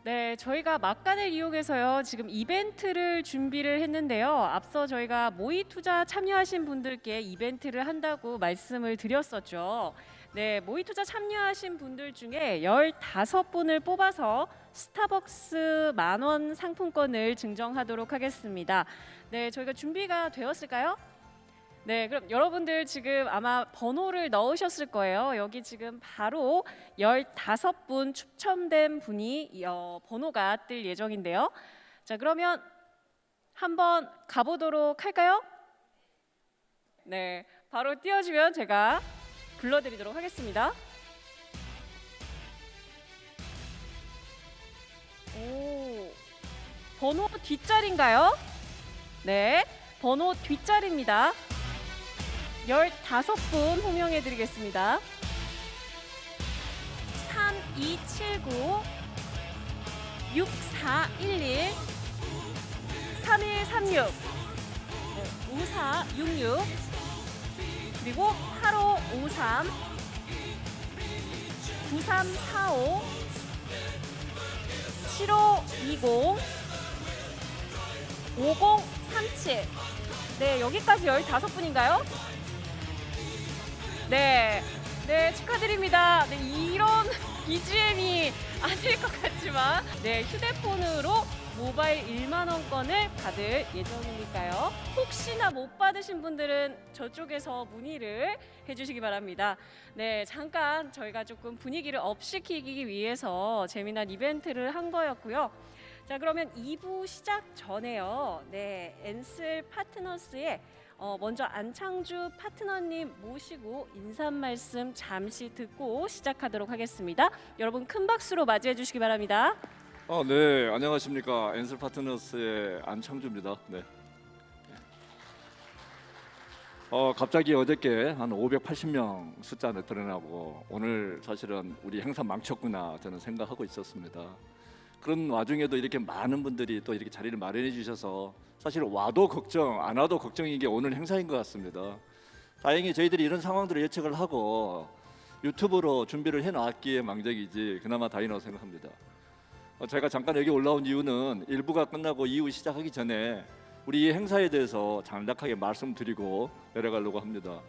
네, 저희가 막간을 이용해서요. 지금 이벤트를 준비를 했는데요. 앞서 저희가 모의 투자 참여하신 분들께 이벤트를 한다고 말씀을 드렸었죠. 네, 모의 투자 참여하신 분들 중에 15분을 뽑아서 스타벅스 10,000원 상품권을 증정하도록 하겠습니다. 네, 저희가 준비가 되었을까요? 네, 그럼 여러분들 지금 아마 번호를 넣으셨을 거예요. 여기 지금 바로 15분 추첨된 분이 번호가 뜰 예정인데요. 자, 그러면 한번 가보도록 할까요? 네, 바로 띄워주면 제가 불러드리도록 하겠습니다. 오, 번호 뒷자리인가요? 네, 번호 뒷자리입니다. 15분 호명해 드리겠습니다. 3279 6411 3136 5466 그리고 8553 9345 7520 5037 네, 여기까지 15분인가요? 네, 네, 축하드립니다. 네, 이런 BGM이 아닐 것 같지만, 네, 휴대폰으로 모바일 1만 원권을 받을 예정이니까요. 혹시나 못 받으신 분들은 저쪽에서 문의를 해주시기 바랍니다. 네, 잠깐 저희가 조금 분위기를 업시키기 위해서 재미난 이벤트를 한 거였고요. 자, 그러면 2부 시작 전에요. 네, 엔슬 파트너스의 먼저 안창주 파트너님 모시고 인사 말씀 잠시 듣고 시작하도록 하겠습니다. 여러분 큰 박수로 맞이해 주시기 바랍니다. 네, 안녕하십니까. 엔슬 파트너스의 안창주입니다. 네. 갑자기 어저께 한 580명 숫자 나타나고 오늘 사실은 우리 행사 망쳤구나 저는 생각하고 있었습니다. 그런 와중에도 이렇게 많은 분들이 또 이렇게 자리를 마련해 주셔서 사실 와도 걱정 안 와도 걱정인 게 오늘 행사인 것 같습니다. 다행히 저희들이 이런 상황들을 예측을 하고 유튜브로 준비를 해놨기에 망정이지 그나마 다행이라고 생각합니다. 제가 잠깐 여기 올라온 이유는 일부가 끝나고 2부 시작하기 전에 우리 이 행사에 대해서 간략하게 말씀드리고 내려가려고 합니다.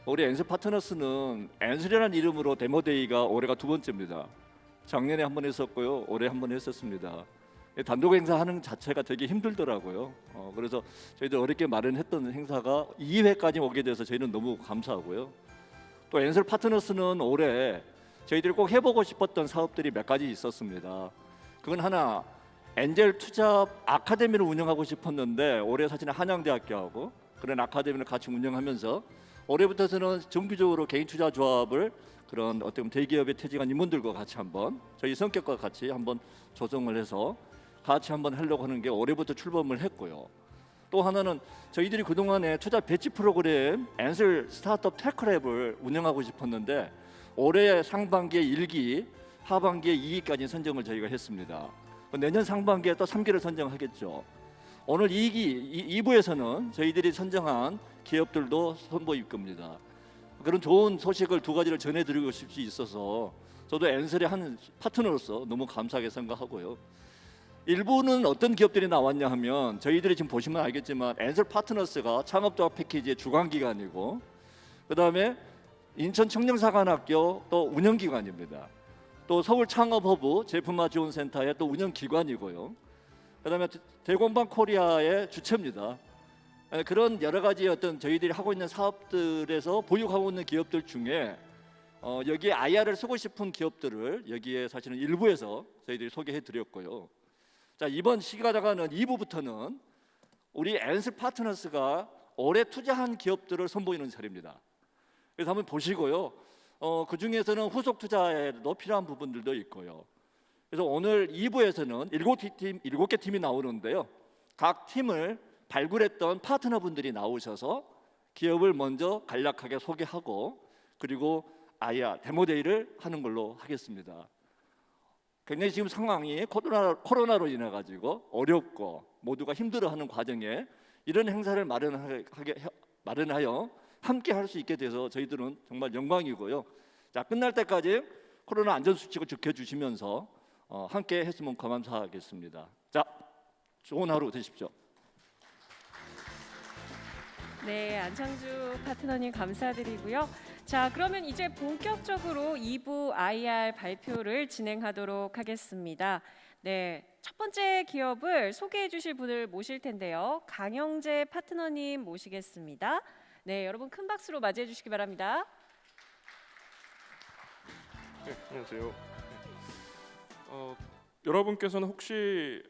우리 엔슬 파트너스는 엔슬이라는 이름으로 데모데이가 올해가 2번째입니다. 작년에 한 번 했었고요, 올해 한 번 했었습니다. 단독 행사하는 자체가 되게 힘들더라고요. 그래서 저희들 어렵게 마련했던 행사가 2회까지 오게 돼서 저희는 너무 감사하고요. 또 엔슬 파트너스는 올해 저희들이 꼭 해보고 싶었던 사업들이 몇 가지 있었습니다. 그건 하나, 엔젤 투자 아카데미를 운영하고 싶었는데 올해 사실은 한양대학교하고 그런 아카데미를 같이 운영하면서 올해부터는 정규적으로 개인 투자 조합을 그런 어떻게 보면 대기업에 퇴직한 인문들과 같이 한번 저희 성격과 같이 한번 조성을 해서 같이 한번 하려고 하는 게 올해부터 출범을 했고요. 또 하나는 저희들이 그동안에 투자 배치 프로그램 엔슬 스타트업 테크랩을 운영하고 싶었는데 올해 상반기에 1기, 하반기에 2기까지 선정을 저희가 했습니다. 내년 상반기에 또 3기를 선정하겠죠. 오늘 2부에서는 저희들이 선정한 기업들도 선보일 겁니다. 그런 좋은 소식을 2가지를 전해드리고 싶을 수 있어서 저도 엔슬의 한 파트너로서 너무 감사하게 생각하고요. 일부는 어떤 기업들이 나왔냐 하면 저희들이 지금 보시면 알겠지만 엔슬 파트너스가 창업조합 패키지의 주관기관이고 그 다음에 인천 청년사관학교 또 운영기관입니다. 또 서울 창업허브 제품화 지원센터의 또 운영기관이고요. 그 다음에 대공방 코리아의 주체입니다. 그런 여러 가지 어떤 저희들이 하고 있는 사업들에서 보유하고 있는 기업들 중에 여기에 IR을 쓰고 싶은 기업들을 여기에 사실은 일부에서 저희들이 소개해 드렸고요. 자, 이번 시기가 다가는 2부부터는 우리 엔슬 파트너스가 올해 투자한 기업들을 선보이는 차례입니다. 그래서 한번 보시고요. 그 중에서는 후속 투자에도 필요한 부분들도 있고요. 그래서 오늘 2부에서는 7개 팀이 나오는데요. 각 팀을 발굴했던 파트너분들이 나오셔서 기업을 먼저 간략하게 소개하고 그리고 데모데이를 하는 걸로 하겠습니다. 굉장히 지금 상황이 코로나로 인해 가지고 어렵고 모두가 힘들어하는 과정에 이런 행사를 마련하여 함께 할 수 있게 돼서 저희들은 정말 영광이고요. 자, 끝날 때까지 코로나 안전수칙을 지켜주시면서 함께 했으면 감사하겠습니다. 자, 좋은 하루 되십시오. 네, 안창주 파트너님 감사드리고요. 자, 그러면 이제 본격적으로 2부 IR 발표를 진행하도록 하겠습니다. 네, 첫 번째 기업을 소개해 주실 분을 모실 텐데요. 강영재 파트너님 모시겠습니다. 네, 여러분 큰 박수로 맞이해 주시기 바랍니다. 네, 안녕하세요. 여러분께서는 혹시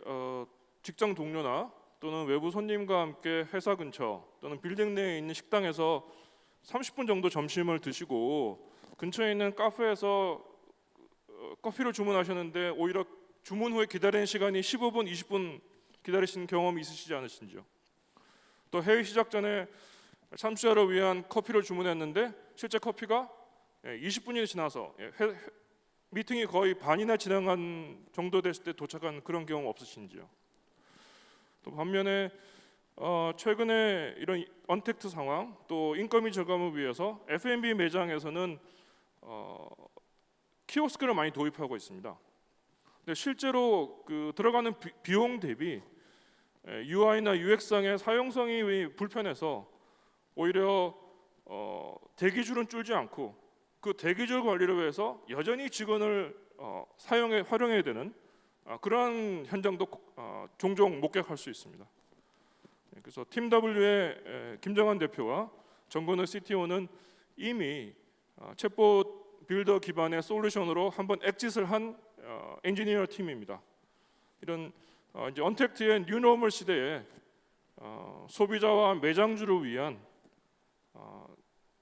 직장 동료나 또는 외부 손님과 함께 회사 근처 또는 빌딩 내에 있는 식당에서 30분 정도 점심을 드시고 근처에 있는 카페에서 커피를 주문하셨는데 오히려 주문 후에 기다리는 시간이 15분, 20분 기다리신 경험이 있으시지 않으신지요? 또 회의 시작 전에 참여자를 위한 커피를 주문했는데 실제 커피가 20분이 지나서 미팅이 거의 반이나 지나간 정도 됐을 때 도착한 그런 경험 없으신지요? 또 반면에 최근에 이런 언택트 상황 또 인건비 절감을 위해서 F&B 매장에서는 키오스크를 많이 도입하고 있습니다. 근데 실제로 그 들어가는 비용 대비 UI나 UX상의 사용성이 불편해서 오히려 대기줄은 줄지 않고 그 대기줄 관리를 위해서 여전히 직원을 활용해야 되는 그러한 현장도 종종 목격할 수 있습니다. 그래서 팀 W의 김정환 대표와 정건우 CTO는 이미 챗봇 빌더 기반의 솔루션으로 한번 엑짓을 한 엔지니어 팀입니다. 이런 이제 언택트의 뉴노멀 시대에 소비자와 매장주를 위한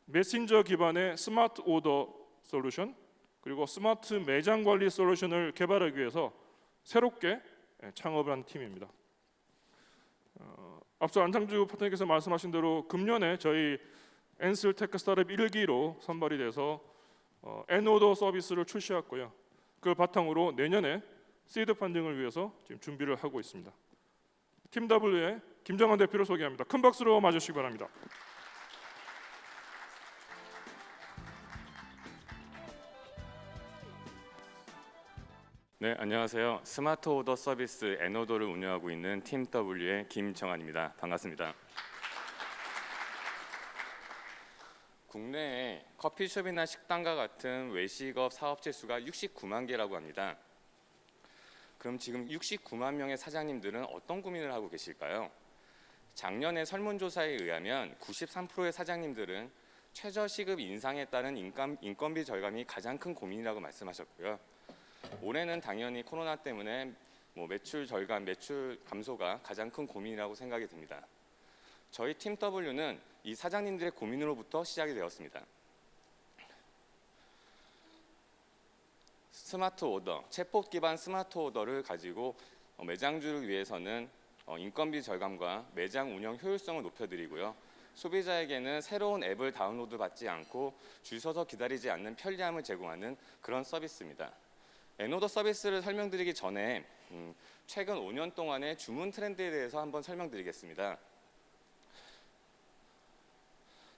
메신저 기반의 스마트 오더 솔루션 그리고 스마트 매장 관리 솔루션을 개발하기 위해서 새롭게 창업을 한 팀입니다. 앞서 안창주 파트너께서 말씀하신 대로 금년에 저희 엔슬 테크 스타트업 1기로 선발이 돼서 N오더 서비스를 출시했고요. 그걸 바탕으로 내년에 시드 펀딩을 위해서 지금 준비를 하고 있습니다. 팀 W의 김정환 대표를 소개합니다. 큰 박수로 맞으시기 바랍니다. 네, 안녕하세요. 스마트 오더 서비스 N오더를 운영하고 있는 팀 W의 김정환입니다. 반갑습니다. 국내에 커피숍이나 식당과 같은 외식업 사업체 수가 69만 개라고 합니다. 그럼 지금 69만 명의 사장님들은 어떤 고민을 하고 계실까요? 작년에 설문조사에 의하면 93%의 사장님들은 최저시급 인상에 따른 인건비 절감이 가장 큰 고민이라고 말씀하셨고요. 올해는 당연히 코로나 때문에 매출 절감, 매출 감소가 가장 큰 고민이라고 생각이 듭니다. 저희 팀 W는 이 사장님들의 고민으로부터 시작이 되었습니다. 스마트 오더, 챗봇 기반 스마트 오더를 가지고 매장주를 위해서는 인건비 절감과 매장 운영 효율성을 높여드리고요. 소비자에게는 새로운 앱을 다운로드 받지 않고 줄 서서 기다리지 않는 편리함을 제공하는 그런 서비스입니다. N오더 서비스를 설명드리기 전에 최근 5년 동안의 주문 트렌드에 대해서 한번 설명드리겠습니다.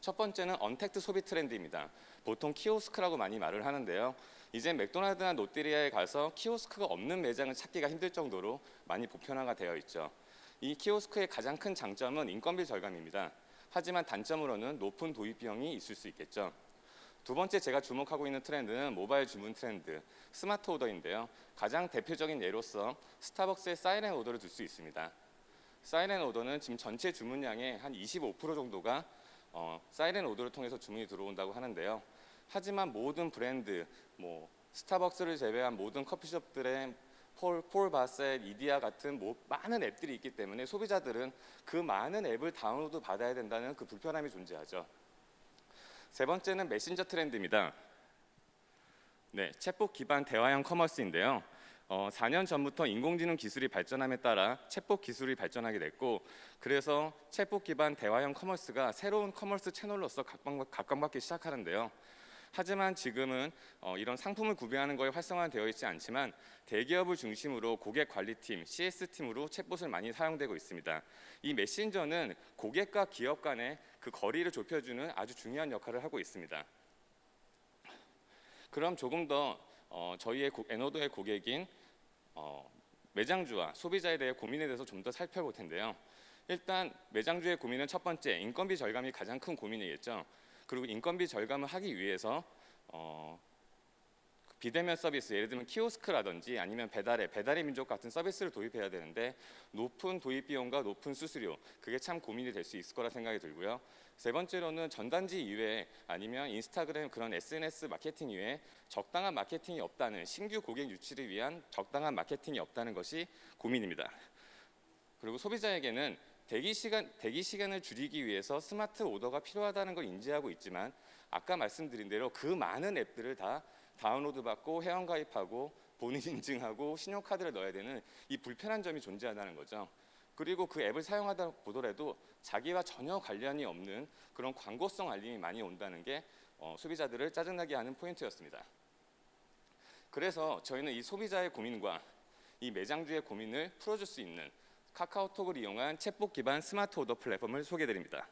첫 번째는 언택트 소비 트렌드입니다. 보통 키오스크라고 많이 말을 하는데요. 이제 맥도날드나 롯데리아에 가서 키오스크가 없는 매장을 찾기가 힘들 정도로 많이 보편화가 되어 있죠. 이 키오스크의 가장 큰 장점은 인건비 절감입니다. 하지만 단점으로는 높은 도입 비용이 있을 수 있겠죠. 두 번째 제가 주목하고 있는 트렌드는 모바일 주문 트렌드, 스마트 오더인데요. 가장 대표적인 예로서 스타벅스의 사이렌 오더를 들 수 있습니다. 사이렌 오더는 지금 전체 주문량의 한 25% 정도가 사이렌 오더를 통해서 주문이 들어온다고 하는데요. 하지만 모든 브랜드, 스타벅스를 제외한 모든 커피숍들의 폴 바셋, 이디야 같은 많은 앱들이 있기 때문에 소비자들은 그 많은 앱을 다운로드 받아야 된다는 그 불편함이 존재하죠. 세 번째는 메신저 트렌드입니다. 네, 챗봇 기반 대화형 커머스인데요. 4년 전부터 인공지능 기술이 발전함에 따라 챗봇 기술이 발전하게 됐고, 그래서 챗봇 기반 대화형 커머스가 새로운 커머스 채널로서 각광받기 시작하는데요. 하지만 지금은 이런 상품을 구매하는 거에 활성화되어 있지 않지만 대기업을 중심으로 고객 관리팀, CS팀으로 챗봇을 많이 사용되고 있습니다. 이 메신저는 고객과 기업 간의 그 거리를 좁혀주는 아주 중요한 역할을 하고 있습니다. 그럼 조금 더 저희의 N오더의 고객인 매장주와 소비자에 대해 고민에 대해서 좀 더 살펴볼 텐데요. 일단 매장주의 고민은 첫 번째, 인건비 절감이 가장 큰 고민이겠죠. 그리고 인건비 절감을 하기 위해서 비대면 서비스, 예를 들면 키오스크라든지 아니면 배달의 민족 같은 서비스를 도입해야 되는데 높은 도입 비용과 높은 수수료, 그게 참 고민이 될 수 있을 거라 생각이 들고요. 세 번째로는 전단지 이외에 아니면 인스타그램 그런 SNS 마케팅 이외에 적당한 마케팅이 없다는, 신규 고객 유치를 위한 적당한 마케팅이 없다는 것이 고민입니다. 그리고 소비자에게는 대기 시간을 줄이기 위해서 스마트 오더가 필요하다는 걸 인지하고 있지만 아까 말씀드린 대로 그 많은 앱들을 다 다운로드 받고 회원 가입하고 본인 인증하고 신용카드를 넣어야 되는 이 불편한 점이 존재한다는 거죠. 그리고 그 앱을 사용하다 보더라도 자기와 전혀 관련이 없는 그런 광고성 알림이 많이 온다는 게 소비자들을 짜증나게 하는 포인트였습니다. 그래서 저희는 이 소비자의 고민과 이 매장주의 고민을 풀어줄 수 있는 카카오톡을 이용한 챗봇 기반 스마트 오더 플랫폼을 소개드립니다.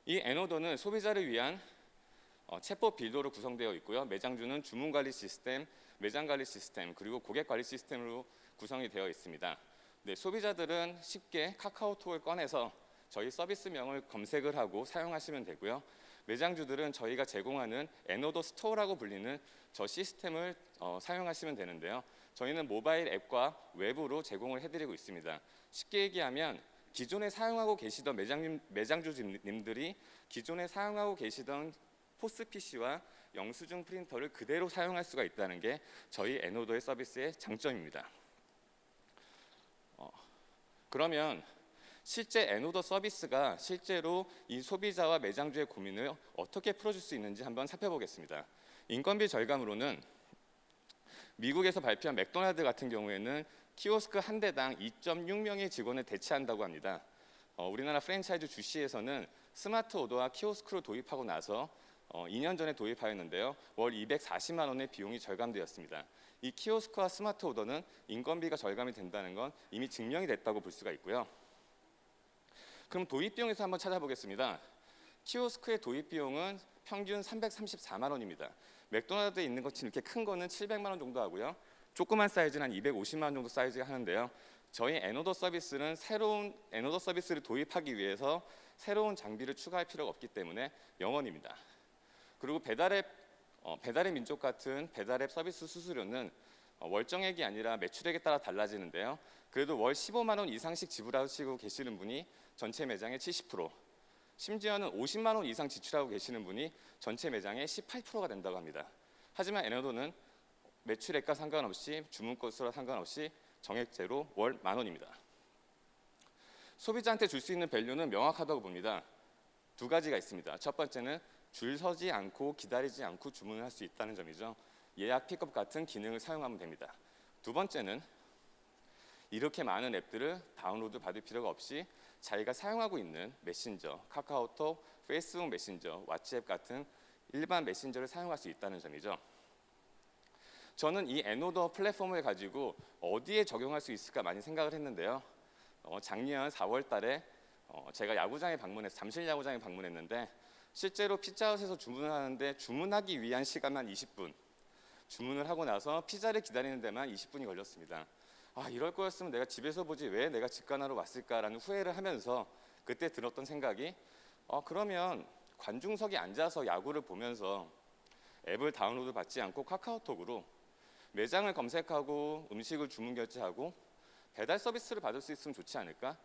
이 N오더는 소비자를 위한 챗봇 빌더로 구성되어 있고요. 매장주는 주문 관리 시스템, 매장 관리 시스템, 그리고 고객 관리 시스템으로 구성이 되어 있습니다. 네, 소비자들은 쉽게 카카오톡을 꺼내서 저희 서비스명을 검색을 하고 사용하시면 되고요. 매장주들은 저희가 제공하는 N오더 스토어라고 불리는 저 시스템을 사용하시면 되는데요. 저희는 모바일 앱과 웹으로 제공을 해드리고 있습니다. 쉽게 얘기하면 기존에 사용하고 계시던 매장주님들이 기존에 사용하고 계시던 포스 PC와 영수증 프린터를 그대로 사용할 수가 있다는 게 저희 N오더의 서비스의 장점입니다. 그러면 실제 N오더 서비스가 실제로 이 소비자와 매장주의 고민을 어떻게 풀어줄 수 있는지 한번 살펴보겠습니다. 인건비 절감으로는 미국에서 발표한 맥도날드 같은 경우에는 키오스크 한 대당 2.6명의 직원을 대체한다고 합니다. 우리나라 프랜차이즈 주시에서는 스마트 오더와 키오스크를 도입하고 나서 2년 전에 도입하였는데요. 월 240만 원의 비용이 절감되었습니다. 이 키오스크와 스마트 오더는 인건비가 절감이 된다는 건 이미 증명이 됐다고 볼 수가 있고요. 그럼 도입 비용에서 한번 찾아보겠습니다. 키오스크의 도입 비용은 평균 334만 원입니다. 맥도날드에 있는 것처럼 이렇게 큰 거는 700만 원 정도 하고요. 조그만 사이즈는 한 250만 원 정도 사이즈가 하는데요. 저희 N오더 서비스는 새로운 N오더 서비스를 도입하기 위해서 새로운 장비를 추가할 필요가 없기 때문에 0원입니다. 그리고 배달의 민족 같은 배달앱 서비스 수수료는 월정액이 아니라 매출액에 따라 달라지는데요. 그래도 월 15만 원 이상씩 지불하시고 계시는 분이 전체 매장의 70%, 심지어는 50만 원 이상 지출하고 계시는 분이 전체 매장의 18%가 된다고 합니다. 하지만 N오더는 매출액과 상관없이 주문 건수와 상관없이 정액제로 월 10,000원입니다. 소비자한테 줄 수 있는 밸류는 명확하다고 봅니다. 두 가지가 있습니다. 첫 번째는 줄 서지 않고 기다리지 않고 주문을 할 수 있다는 점이죠. 예약 픽업 같은 기능을 사용하면 됩니다. 두 번째는 이렇게 많은 앱들을 다운로드 받을 필요가 없이 자기가 사용하고 있는 메신저, 카카오톡, 페이스북 메신저, 왓츠앱 같은 일반 메신저를 사용할 수 있다는 점이죠. 저는 이 N오더 플랫폼을 가지고 어디에 적용할 수 있을까 많이 생각을 했는데요. 작년 4월 달에 제가 잠실 야구장에 방문했는데 실제로 피자헛에서 주문을 하는데 주문하기 위한 시간만 20분, 주문을 하고 나서 피자를 기다리는 데만 20분이 걸렸습니다. 이럴 거였으면 내가 집에서 보지 왜 내가 직관하러 왔을까라는 후회를 하면서 그때 들었던 생각이 그러면 관중석에 앉아서 야구를 보면서 앱을 다운로드 받지 않고 카카오톡으로 매장을 검색하고 음식을 주문 결제하고 배달 서비스를 받을 수 있으면 좋지 않을까?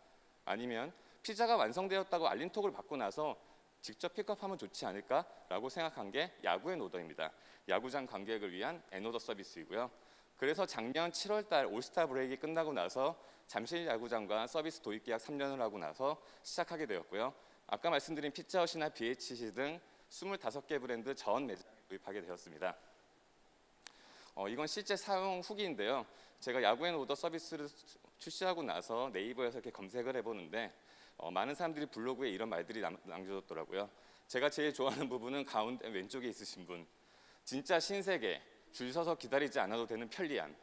아니면 피자가 완성되었다고 알림톡을 받고 나서 직접 픽업하면 좋지 않을까라고 생각한 게 야구의 오더입니다. 야구장 관객을 위한 N오더 서비스이고요. 그래서 작년 7월 달 올스타 브레이크가 끝나고 나서 잠실 야구장과 서비스 도입 계약 3년을 하고 나서 시작하게 되었고요. 아까 말씀드린 피자헛이나 BHC 등 25개 브랜드 전 매장에 도입하게 되었습니다. 이건 실제 사용 후기인데요. 제가 야구의 오더 서비스를 출시하고 나서 네이버에서 이렇게 검색을 해보는데 많은 사람들이 블로그에 이런 말들이 남겨졌더라고요. 제가 제일 좋아하는 부분은 가운데 왼쪽에 있으신 분, 진짜 신세계, 줄 서서 기다리지 않아도 되는 편리함.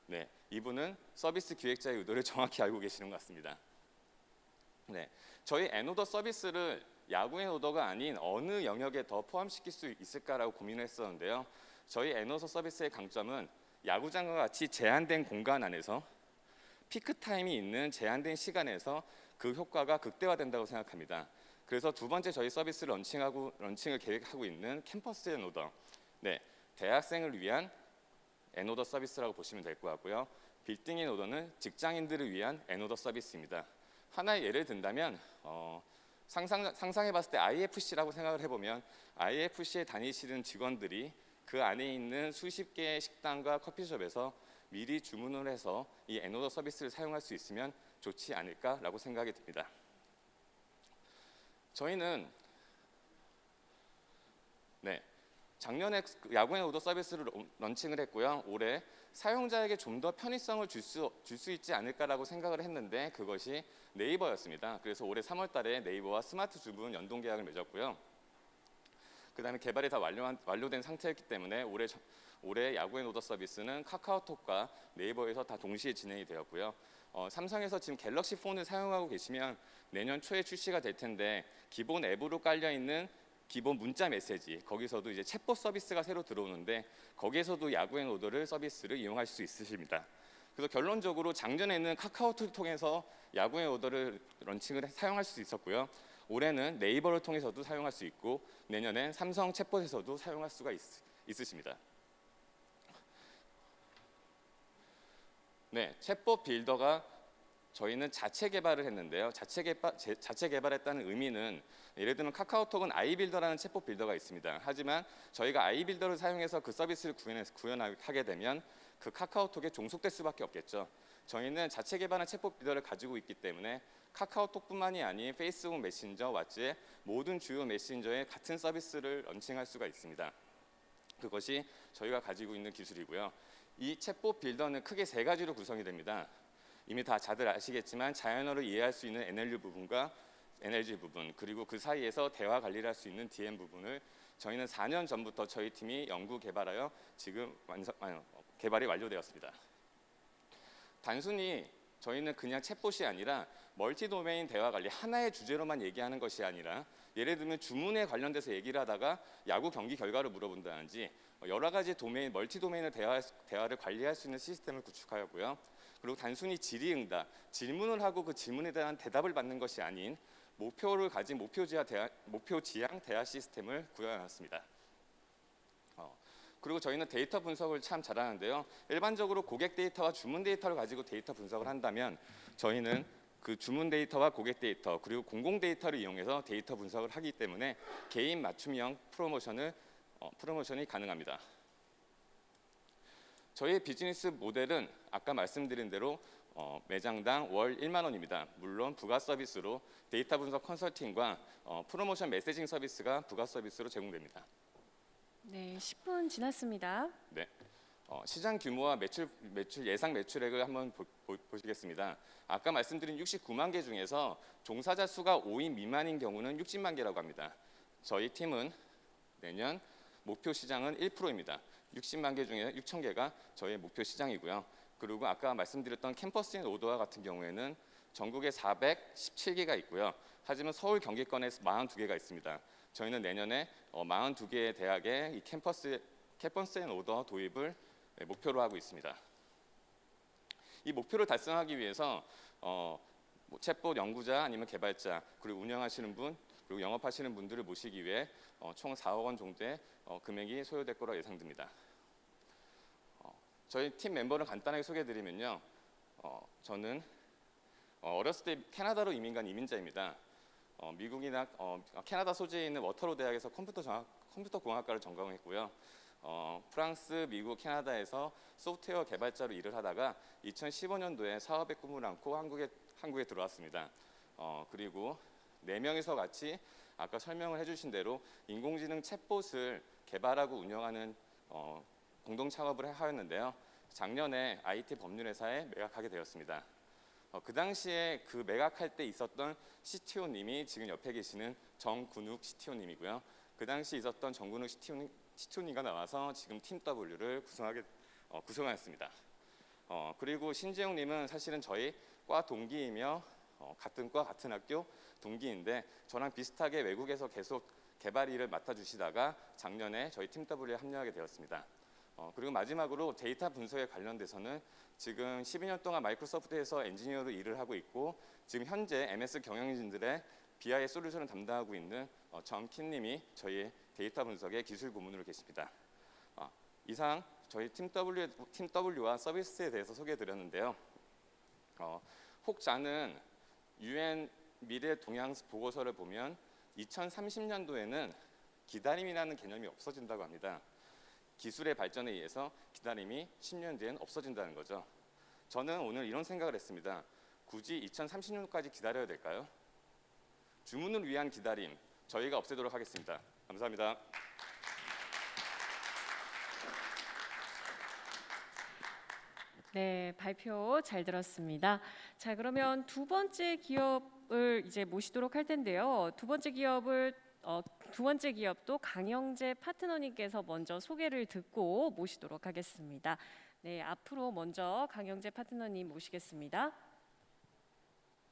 네, 이분은 서비스 기획자의 의도를 정확히 알고 계시는 것 같습니다. 네, 저희 N오더 서비스를 야구의 오더가 아닌 어느 영역에 더 포함시킬 수 있을까라고 고민을 했었는데요. 저희 N오더 서비스의 강점은 야구장과 같이 제한된 공간 안에서 피크 타임이 있는 제한된 시간에서 그 효과가 극대화된다고 생각합니다. 그래서 두 번째 저희 서비스를 런칭을 계획하고 있는 캠퍼스 앤 오더. 네, 대학생을 위한 앤오더 서비스라고 보시면 될 것 같고요. 빌딩 앤 오더는 직장인들을 위한 앤오더 서비스입니다. 하나의 예를 든다면 상상해봤을 때 IFC라고 생각을 해보면 IFC에 다니시는 직원들이 그 안에 있는 수십 개의 식당과 커피숍에서 미리 주문을 해서 이 앤오더 서비스를 사용할 수 있으면 좋지 않을까라고 생각이 듭니다. 저희는 작년에 야구 앤오더 서비스를 런칭을 했고요. 올해 사용자에게 좀 더 편의성을 줄 수 있지 않을까라고 생각을 했는데 그것이 네이버였습니다. 그래서 올해 3월달에 네이버와 스마트 주문 연동 계약을 맺었고요. 그다음에 개발이 다 완료된 상태였기 때문에 올해 야구 앤오더 서비스는 카카오톡과 네이버에서 다 동시에 진행이 되었고요. 삼성에서 지금 갤럭시 폰을 사용하고 계시면 내년 초에 출시가 될 텐데 기본 앱으로 깔려 있는 기본 문자 메시지 거기서도 이제 챗봇 서비스가 새로 들어오는데 거기에서도 야구 앤 오더를 서비스를 이용할 수 있으십니다. 그래서 결론적으로 작년에는 카카오톡을 통해서 야구 앤 오더를 사용할 수 있었고요. 올해는 네이버를 통해서도 사용할 수 있고 내년엔 삼성 챗봇에서도 사용할 수가 있으십니다. 네, 챗봇 빌더가 저희는 자체 개발을 했는데요. 자체 개발했다는 의미는 예를 들면 카카오톡은 아이빌더라는 챗봇 빌더가 있습니다. 하지만 저희가 아이빌더를 사용해서 그 서비스를 구현하게 되면 그 카카오톡에 종속될 수밖에 없겠죠. 저희는 자체 개발한 챗봇 빌더를 가지고 있기 때문에 카카오톡뿐만이 아닌 페이스북 메신저, 왓츠앱 모든 주요 메신저에 같은 서비스를 런칭할 수가 있습니다. 그것이 저희가 가지고 있는 기술이고요. 이 챗봇 빌더는 크게 세 가지로 구성이 됩니다. 이미 다들 아시겠지만 자연어를 이해할 수 있는 NLU 부분과 NLG 부분 그리고 그 사이에서 대화 관리를 할 수 있는 DM 부분을 저희는 4년 전부터 저희 팀이 연구 개발하여 지금 개발이 완료되었습니다. 단순히 저희는 그냥 챗봇이 아니라 멀티 도메인 대화 관리 하나의 주제로만 얘기하는 것이 아니라 예를 들면 주문에 관련돼서 얘기를 하다가 야구 경기 결과를 물어본다든지 여러 가지 멀티 도메인을 대화를 관리할 수 있는 시스템을 구축하였고요. 그리고 단순히 질의응답, 질문을 하고 그 질문에 대한 대답을 받는 것이 아닌 목표를 가진 목표 지향 대화 시스템을 구현해놨습니다. 그리고 저희는 데이터 분석을 참 잘하는데요. 일반적으로 고객 데이터와 주문 데이터를 가지고 데이터 분석을 한다면 저희는 그 주문 데이터와 고객 데이터 그리고 공공 데이터를 이용해서 데이터 분석을 하기 때문에 개인 맞춤형 프로모션이 가능합니다. 저희의 비즈니스 모델은 아까 말씀드린 대로 매장당 월 1만 원입니다. 물론 부가 서비스로 데이터 분석 컨설팅과 프로모션 메시징 서비스가 부가 서비스로 제공됩니다. 네, 10분 지났습니다. 네, 시장 규모와 예상 매출액을 한번 보시겠습니다. 아까 말씀드린 69만 개 중에서 종사자 수가 5인 미만인 경우는 60만 개라고 합니다. 저희 팀은 내년 목표 시장은 1%입니다. 60만 개 중에 6천 개가 저희의 목표 시장이고요. 그리고 아까 말씀드렸던 캠퍼스 앤 오더와 같은 경우에는 전국에 417개가 있고요. 하지만 서울 경기권에 42개가 있습니다. 저희는 내년에 42개의 대학에 이 캠퍼스 앤 오더 도입을 목표로 하고 있습니다. 이 목표를 달성하기 위해서 챗봇 연구자 아니면 개발자 그리고 운영하시는 분 그리고 영업하시는 분들을 모시기 위해 총 4억 원 정도의 금액이 소요될 거라 예상됩니다. 저희 팀 멤버를 간단하게 소개해드리면요. 저는 어렸을 때 캐나다로 이민 간 이민자입니다. 미국이나 캐나다 소재에 있는 워터로 대학에서 컴퓨터 공학과를 전공했고요. 프랑스, 미국, 캐나다에서 소프트웨어 개발자로 일을 하다가 2015년도에 사업의 꿈을 안고 한국에 들어왔습니다. 그리고 4명이서 같이 아까 설명을 해주신 대로 인공지능 챗봇을 개발하고 운영하는 공동 창업을 하였는데요. 작년에 IT 법률회사에 매각하게 되었습니다. 그 당시에 그 매각할 때 있었던 CTO님이 지금 옆에 계시는 정군욱 CTO님이고요. 그 당시 있었던 정군욱 CTO님과 나와서 지금 팀 W를 구성하였습니다. 그리고 신재용님은 사실은 저희 과 동기이며 같은 과 같은 학교 동기인데 저랑 비슷하게 외국에서 계속 개발 일을 맡아주시다가 작년에 저희 팀 W에 합류하게 되었습니다. 그리고 마지막으로 데이터 분석에 관련돼서는 지금 12년 동안 마이크로소프트에서 엔지니어로 일을 하고 있고 지금 현재 MS 경영진들의 BI 솔루션을 담당하고 있는 정킨님이 저희 데이터 분석의 기술 고문으로 계십니다. 이상 저희 팀 W와 서비스에 대해서 소개해드렸는데요. 혹자는 UN 미래 동향 보고서를 보면 2030년도에는 기다림이라는 개념이 없어진다고 합니다. 기술의 발전에 의해서 기다림이 10년 뒤엔 없어진다는 거죠. 저는 오늘 이런 생각을 했습니다. 굳이 2030년까지 기다려야 될까요? 주문을 위한 기다림, 저희가 없애도록 하겠습니다. 감사합니다. 네, 발표 잘 들었습니다. 자, 그러면 두 번째 기업을 이제 모시도록 할 텐데요. 두 번째 기업도 강영재 파트너님께서 먼저 소개를 듣고 모시도록 하겠습니다. 네, 앞으로 먼저 강영재 파트너님 모시겠습니다.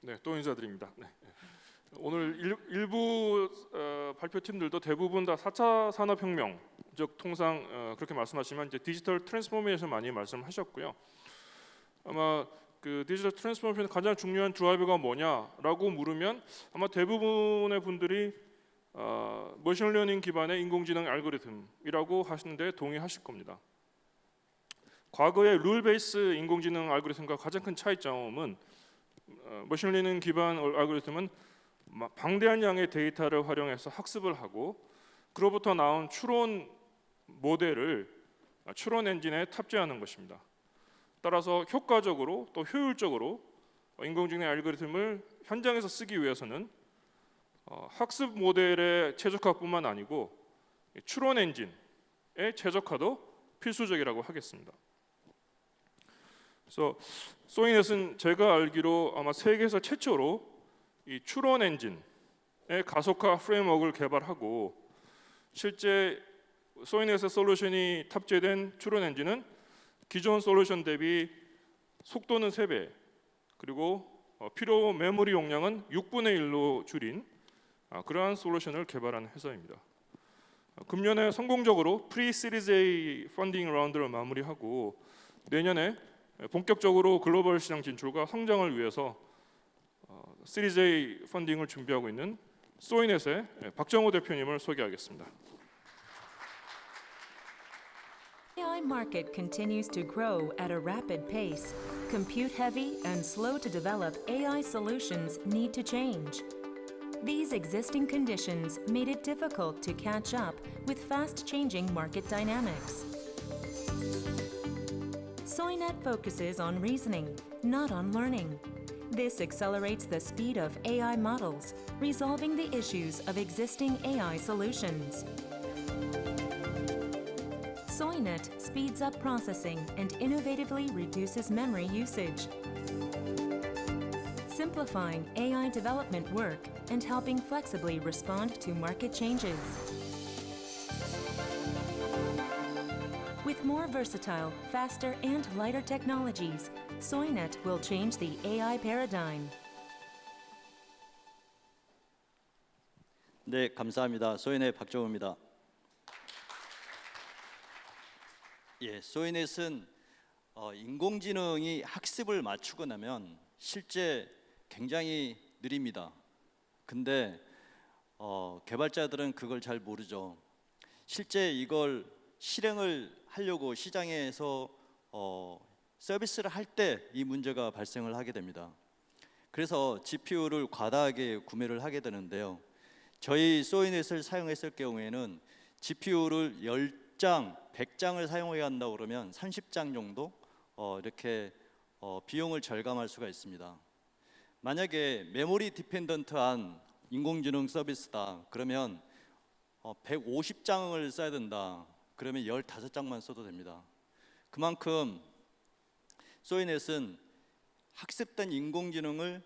네, 또 인사드립니다. 네. 오늘 일부 발표팀들도 대부분 다 4차 산업혁명, 즉 통상 그렇게 말씀하시면 이제 디지털 트랜스포메이션 많이 말씀하셨고요. 아마 그 디지털 트랜스포메이션의 가장 중요한 드라이버가 뭐냐라고 물으면 아마 대부분의 분들이 머신러닝 기반의 인공지능 알고리즘이라고 하시는데 동의하실 겁니다. 과거의 룰 베이스 인공지능 알고리즘과 가장 큰 차이점은 머신러닝 기반 알고리즘은 방대한 양의 데이터를 활용해서 학습을 하고 그로부터 나온 추론 모델을 추론 엔진에 탑재하는 것입니다. 따라서 효과적으로 또 효율적으로 인공지능 알고리즘을 현장에서 쓰기 위해서는 학습 모델의 최적화뿐만 아니고 추론 엔진의 최적화도 필수적이라고 하겠습니다. 그래서 소이넷은 제가 알기로 아마 세계에서 최초로 이 추론 엔진의 가속화 프레임워크를 개발하고 실제 소이넷의 솔루션이 탑재된 추론 엔진은 기존 솔루션 대비 속도는 3배 그리고 필요 메모리 용량은 6분의 1로 줄인 그러한 솔루션을 개발한 회사입니다. 금년에 성공적으로 프리-시리즈 A 펀딩 라운드를 마무리하고 내년에 본격적으로 글로벌 시장 진출과 성장을 위해서 시리즈 A 펀딩을 준비하고 있는 소이넷의 박정호 대표님을 소개하겠습니다. AI market continues to grow at a rapid pace. Compute-heavy and slow-to-develop AI solutions need to change. These existing conditions made it difficult to catch up with fast-changing market dynamics. Soinet focuses on reasoning, not on learning. This accelerates the speed of AI models, resolving the issues of existing AI solutions. Soinet speeds up processing and innovatively reduces memory usage, simplifying AI development work and helping flexibly respond to market changes. With more versatile, faster, and lighter technologies, Soinet will change the AI paradigm. 네, 감사합니다. 소이넷 박정호입니다. 소이넷은 인공지능이 학습을 맞추고 나면 실제 굉장히 느립니다. 근데 개발자들은 그걸 잘 모르죠. 실제 이걸 실행을 하려고 시장에서 서비스를 할 때 이 문제가 발생을 하게 됩니다. 그래서 GPU를 과다하게 구매를 하게 되는데요. 저희 소이넷을 사용했을 경우에는 GPU를 10장, 100장을 사용해야 한다고 그러면 30장 정도 이렇게 비용을 절감할 수가 있습니다. 만약에 메모리 디펜던트한 인공지능 서비스다 그러면 150장을 써야 된다 그러면 15장만 써도 됩니다. 그만큼 소이넷은 학습된 인공지능을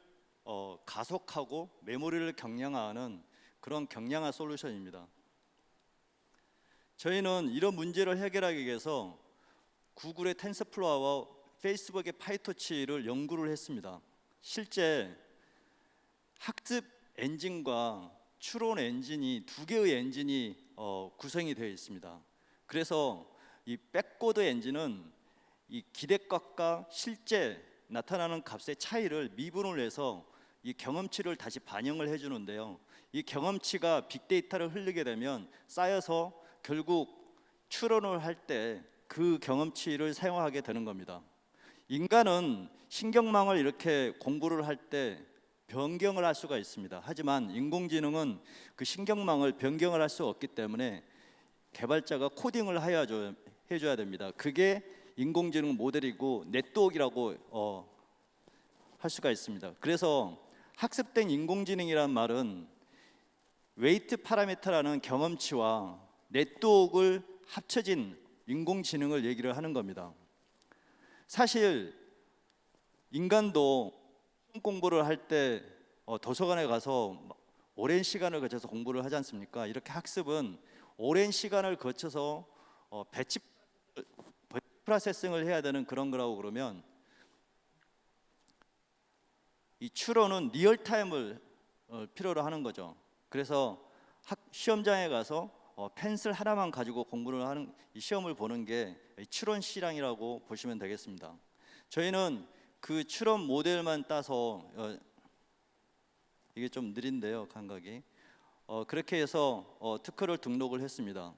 가속하고 메모리를 경량화하는 그런 경량화 솔루션입니다. 저희는 이런 문제를 해결하기 위해서 구글의 텐서플로어와 페이스북의 파이토치를 연구를 했습니다. 실제 학습 엔진과 추론 엔진이 두 개의 엔진이 구성이 되어 있습니다. 그래서 이 백코드 엔진은 이 기대값과 실제 나타나는 값의 차이를 미분을 해서 이 경험치를 다시 반영을 해주는데요. 이 경험치가 빅데이터를 흘리게 되면 쌓여서 결국 추론을 할 때 그 경험치를 사용하게 되는 겁니다. 인간은 신경망을 이렇게 공부를 할 때 변경을 할 수가 있습니다. 하지만 인공지능은 그 신경망을 변경을 할 수 없기 때문에 개발자가 코딩을 해줘야 됩니다. 그게 인공지능 모델이고 네트워크라고 할 수가 있습니다. 그래서 학습된 인공지능이란 말은 웨이트 파라미터라는 경험치와 네트워크를 합쳐진 인공지능을 얘기를 하는 겁니다. 사실 인간도 공부를 할 때 도서관에 가서 오랜 시간을 거쳐서 공부를 하지 않습니까? 이렇게 학습은 오랜 시간을 거쳐서 배치 프로세싱을 해야 되는 그런 거라고 그러면 이 추론은 리얼타임을 필요로 하는 거죠. 그래서 시험장에 가서 펜슬 하나만 가지고 공부를 하는 이 시험을 보는 게 추론 시량이라고 보시면 되겠습니다. 저희는 그 추론 모델만 따서 이게 좀 느린데요, 감각이. 그렇게 해서 특허를 등록을 했습니다.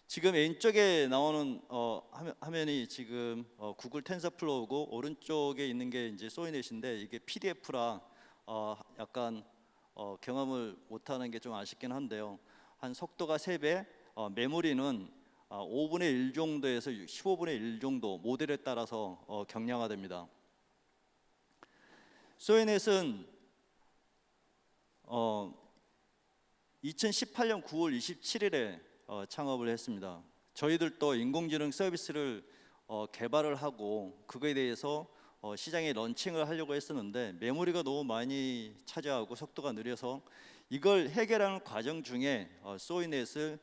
지금 왼쪽에 나오는 화면이 지금 구글 텐서플로우고 오른쪽에 있는 게 이제 소이넷인데 이게 PDF라 약간 경험을 못하는 게 좀 아쉽긴 한데요. 한 속도가 3배, 메모리는 5분의 1 정도에서 15분의 1 정도 모델에 따라서 경량화됩니다. 소이넷은 2018년 9월 27일에 창업을 했습니다. 저희들도 인공지능 서비스를 개발을 하고 그거에 대해서 시장에 런칭을 하려고 했었는데 메모리가 너무 많이 차지하고 속도가 느려서 이걸 해결하는 과정 중에 소이넷을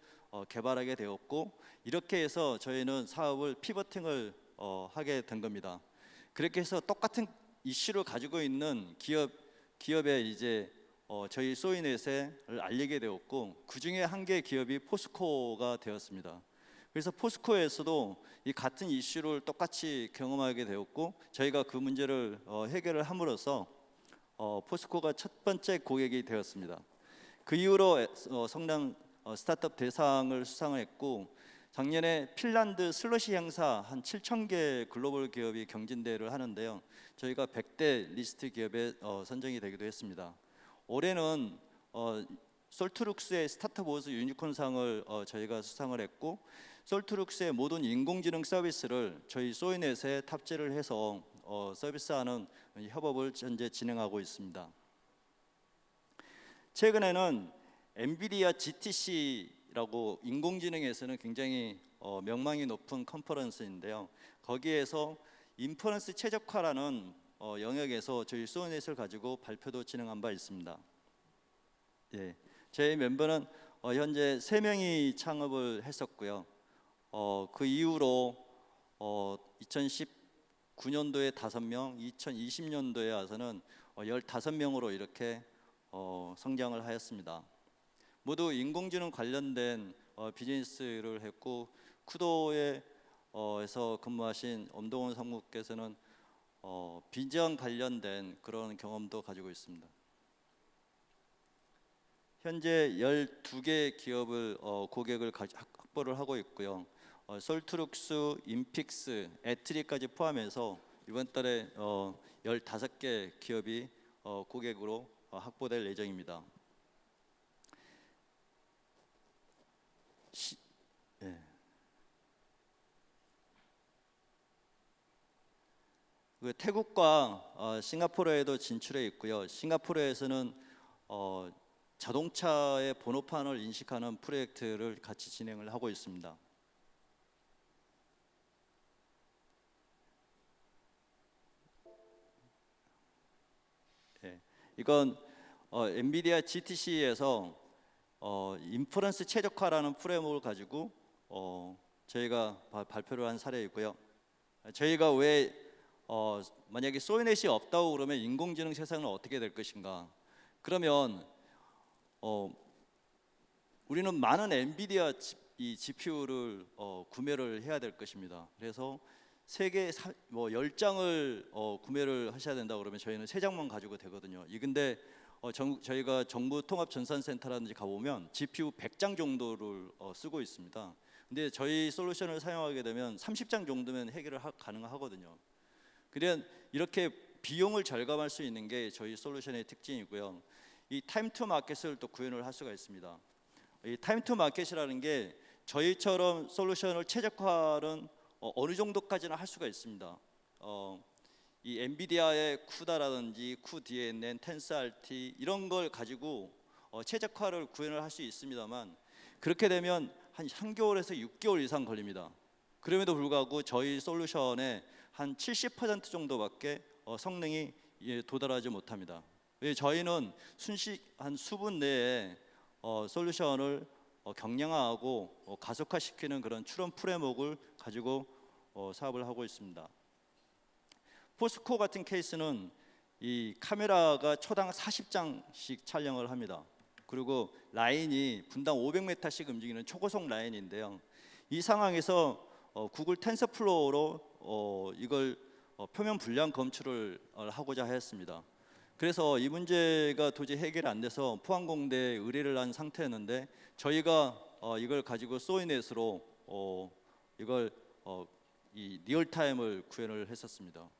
개발하게 되었고 이렇게 해서 저희는 사업을 피버팅을 하게 된 겁니다. 그렇게 해서 똑같은 이슈를 가지고 있는 기업에 이제 저희 소이넷을 알리게 되었고 그 중에 한 개의 기업이 포스코가 되었습니다. 그래서 포스코에서도 이 같은 이슈를 똑같이 경험하게 되었고 저희가 그 문제를 해결을 함으로써 포스코가 첫 번째 고객이 되었습니다. 그 이후로 성남 스타트업 대상을 수상을 했고 작년에 핀란드 슬러시 행사 한 7,000개 글로벌 기업이 경진대회를 하는데요. 저희가 100대 리스트 기업에 선정이 되기도 했습니다. 올해는 솔트룩스의 스타트업 워즈 유니콘상을 저희가 수상을 했고 솔트룩스의 모든 인공지능 서비스를 저희 소이넷에 탑재를 해서 서비스하는 협업을 현재 진행하고 있습니다. 최근에는 엔비디아 GTC라고 인공지능에서는 굉장히 명망이 높은 컨퍼런스인데요. 거기에서 인퍼런스 최적화라는 영역에서 저희 소이넷을 가지고 발표도 진행한 바 있습니다. 예, 저희 멤버는 현재 3명이 창업을 했었고요. 그 이후로 2019년도에 5명, 2020년도에 와서는 15명으로 이렇게 성장을 하였습니다. 모두 인공지능 관련된 비즈니스를 했고 쿠도에서 근무하신 엄동원 상무께서는 비전 관련된 그런 경험도 가지고 있습니다. 현재 12개 기업을 고객을 확보를 하고 있고요. 솔트룩스, 인픽스, 애트리까지 포함해서 이번 달에 15개 기업이 고객으로 확보될 예정입니다. 그 태국과 싱가포르에도 진출해 있고요. 싱가포르에서는 자동차의 번호판을 인식하는 프로젝트를 같이 진행을 하고 있습니다. 네, 이건 엔비디아 GTC에서 인퍼런스 최적화라는 프레임워크를 가지고 저희가 발표를 한 사례이고요. 저희가 왜 만약에 소이넷이 없다고 그러면 인공지능 세상은 어떻게 될 것인가? 그러면 우리는 많은 엔비디아 이 GPU를 구매를 해야 될 것입니다. 그래서 세개 뭐 10장을 구매를 하셔야 된다 그러면 저희는 3장만 가지고 되거든요. 근데 저희가 정부 통합 전산센터라든지 가보면 GPU 100장 정도를 쓰고 있습니다. 근데 저희 솔루션을 사용하게 되면 30장 정도면 해결을 가능하거든요. 그냥 이렇게 비용을 절감할 수 있는 게 저희 솔루션의 특징이고요. 이 타임 투 마켓을 또 구현을 할 수가 있습니다. 이 타임 투 마켓이라는 게 저희처럼 솔루션을 최적화는 어느 정도까지는 할 수가 있습니다. 이 엔비디아의 쿠다라든지 쿠DNN, 텐스RT 이런 걸 가지고 최적화를 구현을 할 수 있습니다만 그렇게 되면 한 3개월에서 6개월 이상 걸립니다. 그럼에도 불구하고 저희 솔루션의 한 70% 정도밖에 성능이 도달하지 못합니다. 저희는 한 수분 내에 솔루션을 경량화하고 가속화시키는 그런 추론 프레임워크를 가지고 사업을 하고 있습니다. 포스코 같은 케이스는 이 카메라가 초당 40장씩 촬영을 합니다. 그리고 라인이 분당 500m씩 움직이는 초고속 라인인데요. 이 상황에서 구글 텐서플로우로 이걸 표면 불량 검출을 하고자 했습니다. 그래서 이 문제가 도저히 해결이 안 돼서 포항공대에 의뢰를 한 상태였는데 저희가 이걸 가지고 소이넷으로 이걸 이 리얼타임을 구현을 했었습니다.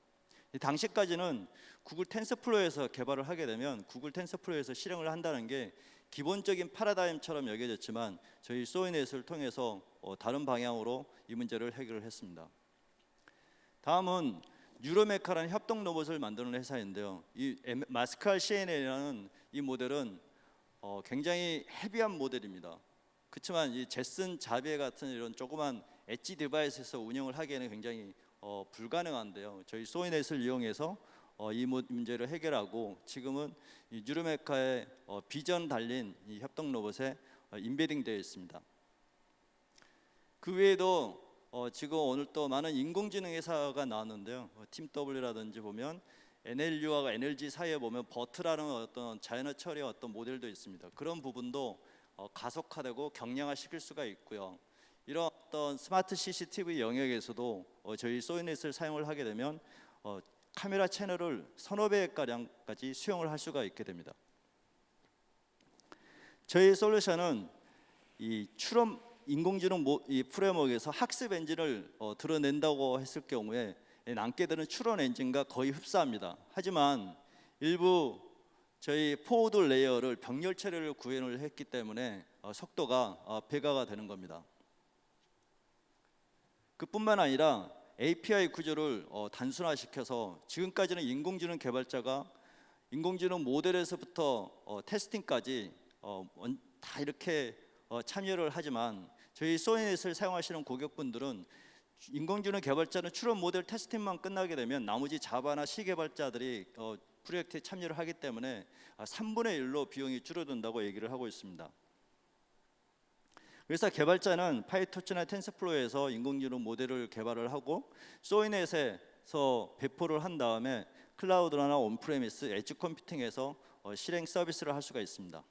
당시까지는 구글 텐서플로우에서 개발을 하게 되면 구글 텐서플로우에서 실행을 한다는 게 기본적인 파라다임처럼 여겨졌지만 저희 소이넷을 통해서 다른 방향으로 이 문제를 해결을 했습니다. 다음은 뉴로메카라는 협동 로봇을 만드는 회사인데요. 이 마스칼 CNN이라는 이 모델은 굉장히 헤비한 모델입니다. 그렇지만 이 제슨 자비에 같은 이런 조그만 엣지 디바이스에서 운영을 하기에는 굉장히 불가능한데요. 저희 소이넷을 이용해서 이 문제를 해결하고 지금은 이 뉴로메카의 비전 달린 이 협동 로봇에 인베딩 되어 있습니다. 그 외에도 지금 오늘 또 많은 인공지능 회사가 나왔는데요. 팀W라든지 보면 NLU와 NLG 사이에 보면 버트라는 어떤 자연어 처리의 어떤 모델도 있습니다. 그런 부분도 가속화되고 경량화시킬 수가 있고요. 이런 어떤 스마트 CCTV 영역에서도 저희 소이넷을 사용을 하게 되면 카메라 채널을 서너 배 가량까지 수용을 할 수가 있게 됩니다. 저희 솔루션은 이 추론 인공지능 이 프레임워크에서 학습 엔진을 드러낸다고 했을 경우에 남게 되는 추론 엔진과 거의 흡사합니다. 하지만 일부 저희 포워드 레이어를 병렬 처리를 구현을 했기 때문에 속도가 배가가 되는 겁니다. 그뿐만 아니라 API 구조를 단순화시켜서 지금까지는 인공지능 개발자가 인공지능 모델에서부터 테스팅까지 다 이렇게 참여를 하지만 저희 소이넷을 사용하시는 고객분들은 인공지능 개발자는 추론 모델 테스팅만 끝나게 되면 나머지 자바나 C 개발자들이 프로젝트에 참여를 하기 때문에 3분의 1로 비용이 줄어든다고 얘기를 하고 있습니다. 그래서 개발자는 파이토치나 텐서플로우에서 인공지능 모델을 개발을 하고 소이넷에서 배포를 한 다음에 클라우드나 온프레미스, 엣지 컴퓨팅에서 실행 서비스를 할 수가 있습니다.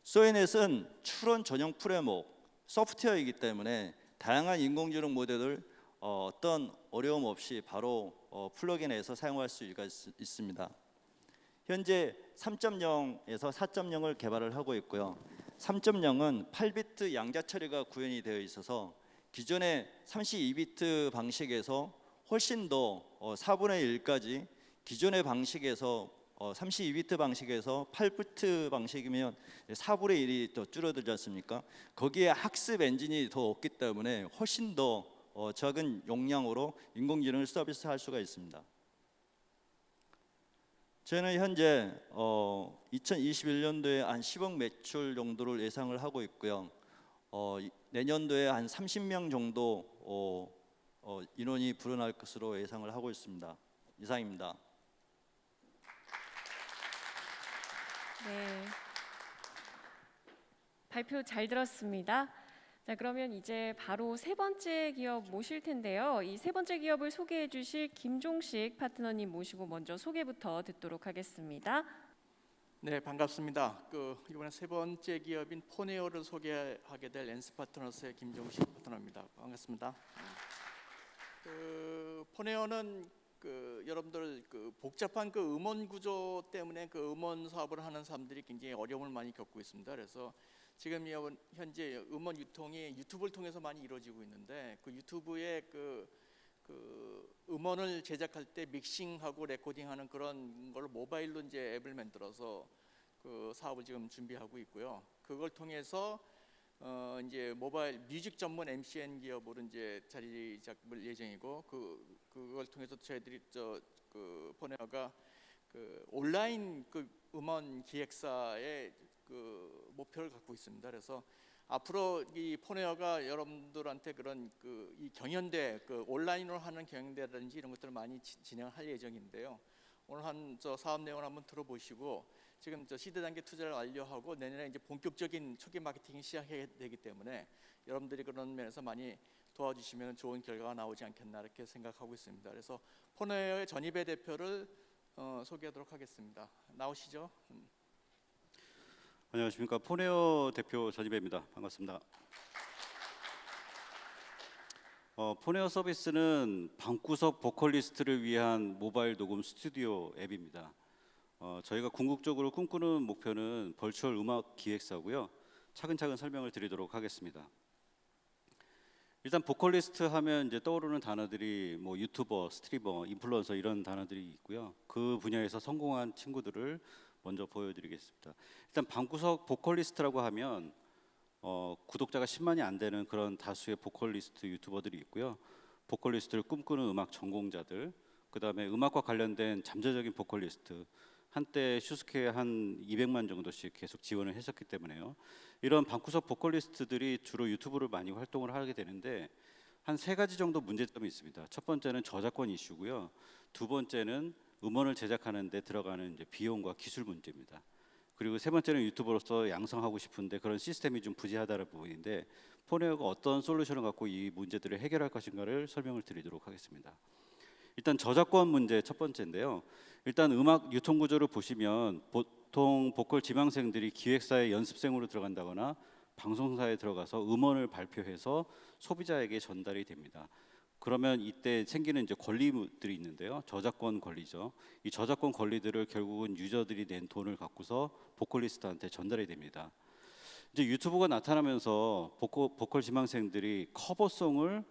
소이넷은 추론 전용 프레임워크, 소프트웨어이기 때문에 다양한 인공지능 모델을 어떤 어려움 없이 바로 플러그인해서 사용할 수가 있습니다. 현재 3.0에서 4.0을 개발을 하고 있고요. 3.0은 8비트 양자 처리가 구현이 되어 있어서 기존의 32비트 방식에서 훨씬 더 4분의 1까지 기존의 방식에서 32비트 방식에서 8비트 방식이면 4분의 1이 더 줄어들지 않습니까? 거기에 학습 엔진이 더 없기 때문에 훨씬 더 적은 용량으로 인공지능을 서비스할 수가 있습니다. 저희는 현재 2021년도에 한 10억 매출 정도를 예상을 하고 있고요. 내년도에 한 30명 정도 인원이 불어날 것으로 예상을 하고 있습니다. 이상입니다. 네. 발표 잘 들었습니다. 자, 그러면 이제 바로 세 번째 기업 모실 텐데요. 이 세 번째 기업을 소개해 주실 김종식 파트너님 모시고 먼저 소개부터 듣도록 하겠습니다. 네, 반갑습니다. 이번에 세 번째 기업인 포네오를 소개하게 될 엔스 파트너스의 김종식 파트너입니다. 반갑습니다. 포네오는 여러분들 복잡한 음원 구조 때문에 음원 사업을 하는 사람들이 굉장히 어려움을 많이 겪고 있습니다. 그래서 지금 현재 음원 유통이 유튜브를 통해서 많이 이루어지고 있는데 유튜브에 음원을 제작할 때 믹싱하고 레코딩하는 그런 걸 모바일로 이제 앱을 만들어서 사업을 지금 준비하고 있고요. 그걸 통해서 이제 모바일 뮤직 전문 MCN 기업으로 이제 자리 잡을 예정이고 그걸 통해서 저희들이 포네오가 온라인 음원 기획사의 목표를 갖고 있습니다. 그래서 앞으로 이 포네오가 여러분들한테 그런 이 경연대 온라인으로 하는 경연대라든지 이런 것들을 많이 진행할 예정인데요. 오늘 사업 내용을 한번 들어보시고 지금 시드 단계 투자를 완료하고 내년에 이제 본격적인 초기 마케팅이 시작해야 되기 때문에 여러분들이 그런 면에서 많이 도와주시면 좋은 결과가 나오지 않겠나 이렇게 생각하고 있습니다. 그래서 포네오의 전입의 대표를 소개하도록 하겠습니다. 나오시죠? 안녕하십니까. 포네오 대표 전희배입니다. 반갑습니다. 포네오 서비스는 방구석 보컬리스트를 위한 모바일 녹음 스튜디오 앱입니다. 저희가 궁극적으로 꿈꾸는 목표는 벌추얼 음악 기획사고요. 차근차근 설명을 드리도록 하겠습니다. 일단 보컬리스트 하면 이제 떠오르는 단어들이 뭐 유튜버, 스트리머, 인플루언서 이런 단어들이 있고요. 그 분야에서 성공한 친구들을 먼저 보여드리겠습니다. 일단 방구석 보컬리스트라고 하면 구독자가 10만이 안 되는 그런 다수의 보컬리스트 유튜버들이 있고요. 보컬리스트를 꿈꾸는 음악 전공자들, 그 다음에 음악과 관련된 잠재적인 보컬리스트, 한때 슈스케에 한 200만 정도씩 계속 지원을 했었기 때문에요. 이런 방구석 보컬리스트들이 주로 유튜브를 많이 활동을 하게 되는데 한 세 가지 정도 문제점이 있습니다. 첫 번째는 저작권 이슈고요. 두 번째는 음원을 제작하는 데 들어가는 이제 비용과 기술 문제입니다. 그리고 세 번째는 유튜버로서 양성하고 싶은데 그런 시스템이 좀 부재하다는 부분인데 포네오가 어떤 솔루션을 갖고 이 문제들을 해결할 것인가를 설명을 드리도록 하겠습니다. 일단 저작권 문제 첫 번째인데요. 일단 음악 유통 구조를 보시면 보통 보컬 지망생들이 기획사의 연습생으로 들어간다거나 방송사에 들어가서 음원을 발표해서 소비자에게 전달이 됩니다. 그러면 이때 생기는 이제 권리들이 있는데요. 저작권 권리죠. 이 저작권 권리들을 결국은 유저들이 낸 돈을 갖고서 보컬리스트한테 전달이 됩니다. 이제 유튜브가 나타나면서 보컬 지망생들이 커버송을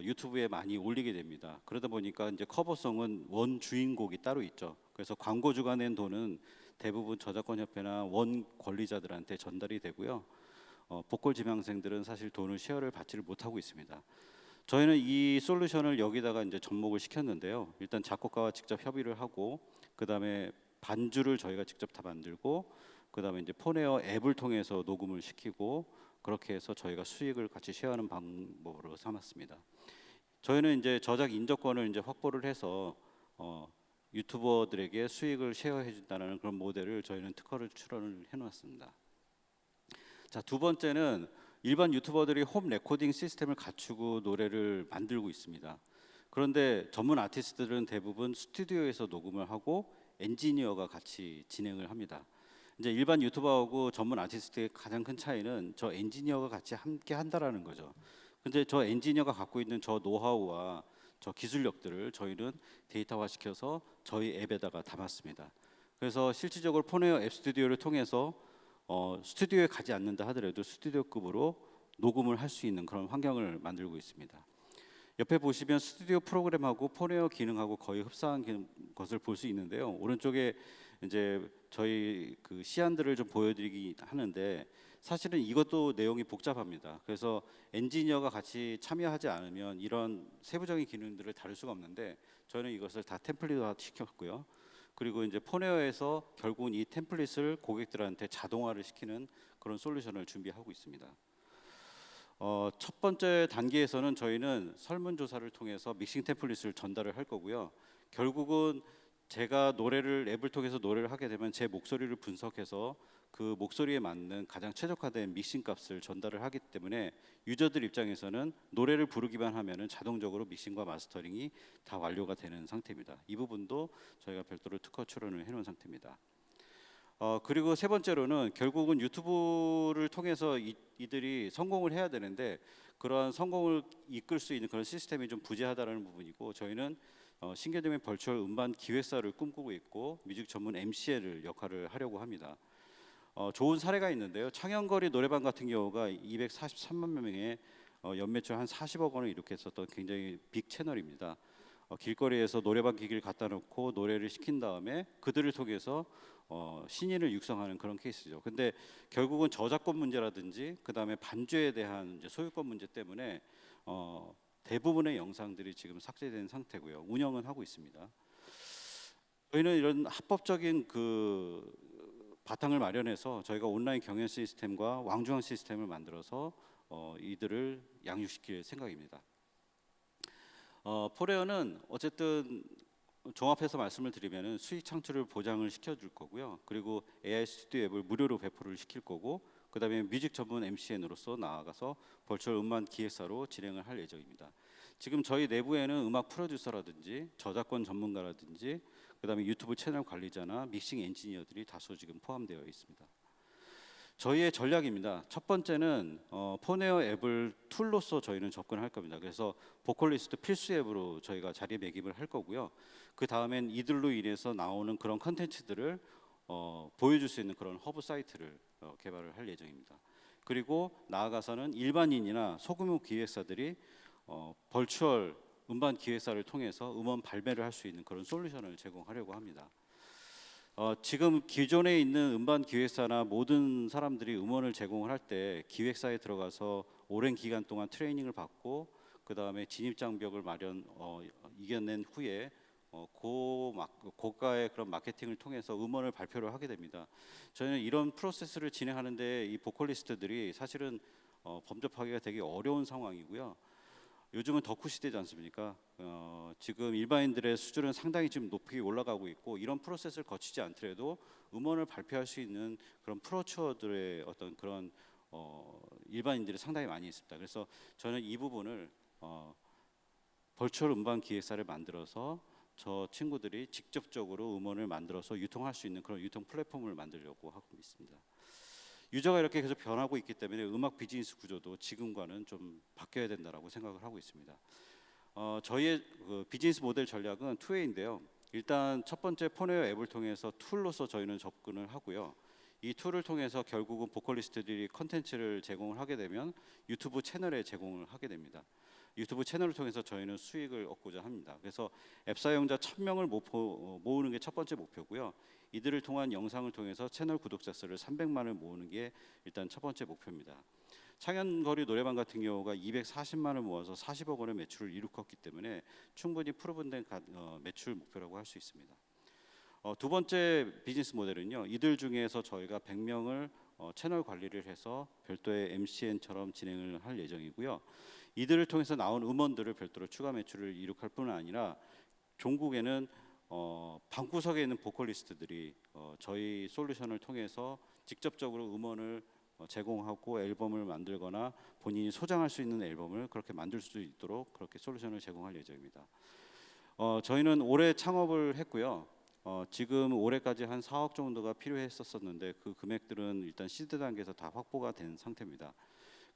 유튜브에 많이 올리게 됩니다. 그러다 보니까 이제 커버송은 원 주인곡이 따로 있죠. 그래서 광고주가 낸 돈은 대부분 저작권 협회나 원 권리자들한테 전달이 되고요. 보컬 지망생들은 사실 돈을 쉐어를 받지를 못하고 있습니다. 저희는 이 솔루션을 여기다가 이제 접목을 시켰는데요. 일단 작곡가와 직접 협의를 하고 그다음에 반주를 저희가 직접 다 만들고 그다음에 이제 포네오 앱을 통해서 녹음을 시키고 그렇게 해서 저희가 수익을 같이 쉐어하는 방법으로 삼았습니다. 저희는 이제 저작 인저권을 이제 확보를 해서 유튜버들에게 수익을 쉐어해 준다는 그런 모델을 저희는 특허를 출원을 해 놓았습니다. 자, 두 번째는 일반 유튜버들이 홈 레코딩 시스템을 갖추고 노래를 만들고 있습니다. 그런데 전문 아티스트들은 대부분 스튜디오에서 녹음을 하고 엔지니어가 같이 진행을 합니다. 이제 일반 유튜버하고 전문 아티스트의 가장 큰 차이는 저 엔지니어가 같이 함께 한다라는 거죠. 근데 저 엔지니어가 갖고 있는 저 노하우와 저 기술력들을 저희는 데이터화시켜서 저희 앱에다가 담았습니다. 그래서 실질적으로 포네오 앱 스튜디오를 통해서 스튜디오에 가지 않는다 하더라도 스튜디오급으로 녹음을 할 수 있는 그런 환경을 만들고 있습니다. 옆에 보시면 스튜디오 프로그램하고 포네오 기능하고 거의 흡사한 것을 볼 수 있는데요. 오른쪽에 이제 저희 그 시안들을 좀 보여드리기 하는데 사실은 이것도 내용이 복잡합니다. 그래서 엔지니어가 같이 참여하지 않으면 이런 세부적인 기능들을 다룰 수가 없는데 저희는 이것을 다 템플릿화 시켰고요. 그리고 이제 포네오에서 결국은 이 템플릿을 고객들한테 자동화를 시키는 그런 솔루션을 준비하고 있습니다. 첫 번째 단계에서는 저희는 설문조사를 통해서 믹싱 템플릿을 전달을 할 거고요. 결국은 제가 앱을 통해서 노래를 하게 되면 제 목소리를 분석해서 그 목소리에 맞는 가장 최적화된 믹싱 값을 전달을 하기 때문에 유저들 입장에서는 노래를 부르기만 하면은 자동적으로 믹싱과 마스터링이 다 완료가 되는 상태입니다. 이 부분도 저희가 별도로 특허 출원을 해놓은 상태입니다. 그리고 세 번째로는 결국은 유튜브를 통해서 이들이 성공을 해야 되는데 그러한 성공을 이끌 수 있는 그런 시스템이 좀 부재하다는 부분이고, 저희는 신개념의 벌추얼 음반 기획사를 꿈꾸고 있고 뮤직 전문 MC를 역할을 하려고 합니다. 좋은 사례가 있는데요. 창현거리 노래방 같은 경우가 243만 명의 연매출 한 40억 원을 일으켰었던 굉장히 빅 채널입니다. 길거리에서 노래방 기기를 갖다 놓고 노래를 시킨 다음에 그들을 통해서 신인을 육성하는 그런 케이스죠. 근데 결국은 저작권 문제라든지 그다음에 반주에 대한 이제 소유권 문제 때문에 대부분의 영상들이 지금 삭제된 상태고요. 운영은 하고 있습니다. 저희는 이런 합법적인 그 바탕을 마련해서 저희가 온라인 경연 시스템과 왕중왕 시스템을 만들어서 이들을 양육시킬 생각입니다. 포레어는 어쨌든 종합해서 말씀을 드리면은 수익 창출을 보장을 시켜줄 거고요. 그리고 AI 스튜디오 앱을 무료로 배포를 시킬 거고, 그다음에 뮤직 전문 MCN으로서 나아가서 벌추얼 음반 기획사로 진행을 할 예정입니다. 지금 저희 내부에는 음악 프로듀서라든지 저작권 전문가라든지 그다음에 유튜브 채널 관리자나 믹싱 엔지니어들이 다수 지금 포함되어 있습니다. 저희의 전략입니다. 첫 번째는 포네어 앱을 툴로서 저희는 접근할 겁니다. 그래서 보컬리스트 필수 앱으로 저희가 자리매김을 할 거고요. 그 다음엔 이들로 인해서 나오는 그런 컨텐츠들을 보여줄 수 있는 그런 허브 사이트를 개발을 할 예정입니다. 그리고 나아가서는 일반인이나 소규모 기획사들이 벌추얼 음반 기획사를 통해서 음원 발매를 할 수 있는 그런 솔루션을 제공하려고 합니다. 지금 기존에 있는 음반 기획사나 모든 사람들이 음원을 제공을 할 때 기획사에 들어가서 오랜 기간 동안 트레이닝을 받고 그 다음에 진입 장벽을 이겨낸 후에 고가의 그런 마케팅을 통해서 음원을 발표를 하게 됩니다. 저희는 이런 프로세스를 진행하는데 이 보컬리스트들이 사실은 범접하기가 되게 어려운 상황이고요. 요즘은 덕후 시대지 않습니까? 지금 일반인들의 수준은 상당히 지금 높이 올라가고 있고, 이런 프로세스를 거치지 않더라도 음원을 발표할 수 있는 그런 프로처들의 어떤 그런 일반인들이 상당히 많이 있습니다. 그래서 저는 이 부분을 벌추얼 음반 기획사를 만들어서 저 친구들이 직접적으로 음원을 만들어서 유통할 수 있는 그런 유통 플랫폼을 만들려고 하고 있습니다. 유저가 이렇게 계속 변하고 있기 때문에 음악 비즈니스 구조도 지금과는 좀 바뀌어야 된다라고 생각을 하고 있습니다. 저희의 그 비즈니스 모델 전략은 투웨이인데요. 일단 첫 번째 포네어 앱을 통해서 툴로서 저희는 접근을 하고요. 이 툴을 통해서 결국은 보컬리스트들이 컨텐츠를 제공을 하게 되면 유튜브 채널에 제공을 하게 됩니다. 유튜브 채널을 통해서 저희는 수익을 얻고자 합니다. 그래서 앱 사용자 1000명을 모으는 게 첫 번째 목표고요. 이들을 통한 영상을 통해서 채널 구독자 수를 300만을 모으는 게 일단 첫 번째 목표입니다. 창현거리 노래방 같은 경우가 240만을 모아서 40억 원의 매출을 이룩했기 때문에 충분히 프로분된 매출 목표라고 할 수 있습니다. 두 번째 비즈니스 모델은요. 이들 중에서 저희가 100명을 채널 관리를 해서 별도의 MCN처럼 진행을 할 예정이고요. 이들을 통해서 나온 음원들을 별도로 추가 매출을 이룩할 뿐 아니라 종국에는 방구석에 있는 보컬리스트들이 저희 솔루션을 통해서 직접적으로 음원을 제공하고 앨범을 만들거나 본인이 소장할 수 있는 앨범을 그렇게 만들 수 있도록 그렇게 솔루션을 제공할 예정입니다. 저희는 올해 창업을 했고요. 지금 올해까지 한 4억 정도가 필요했었는데 그 금액들은 일단 시드 단계에서 다 확보가 된 상태입니다.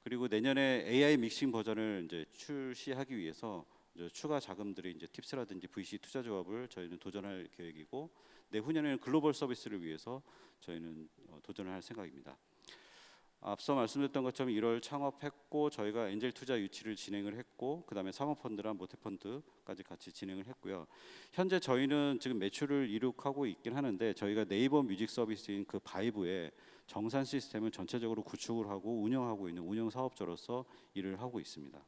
그리고 내년에 AI 믹싱 버전을 이제 출시하기 위해서 이제 추가 자금들이 이제 팁스라든지 VC 투자 조합을 저희는 도전할 계획이고, 내후년에는 글로벌 서비스를 위해서 저희는 도전을 할 생각입니다. 앞서 말씀드렸던 것처럼 1월 창업했고 저희가 엔젤 투자 유치를 진행을 했고 그다음에 사모펀드랑 모태펀드까지 같이 진행을 했고요. 현재 저희는 지금 매출을 이룩하고 있긴 하는데 저희가 네이버 뮤직 서비스인 그 바이브의 정산 시스템을 전체적으로 구축을 하고 운영하고 있는 운영 사업자로서 일을 하고 있습니다.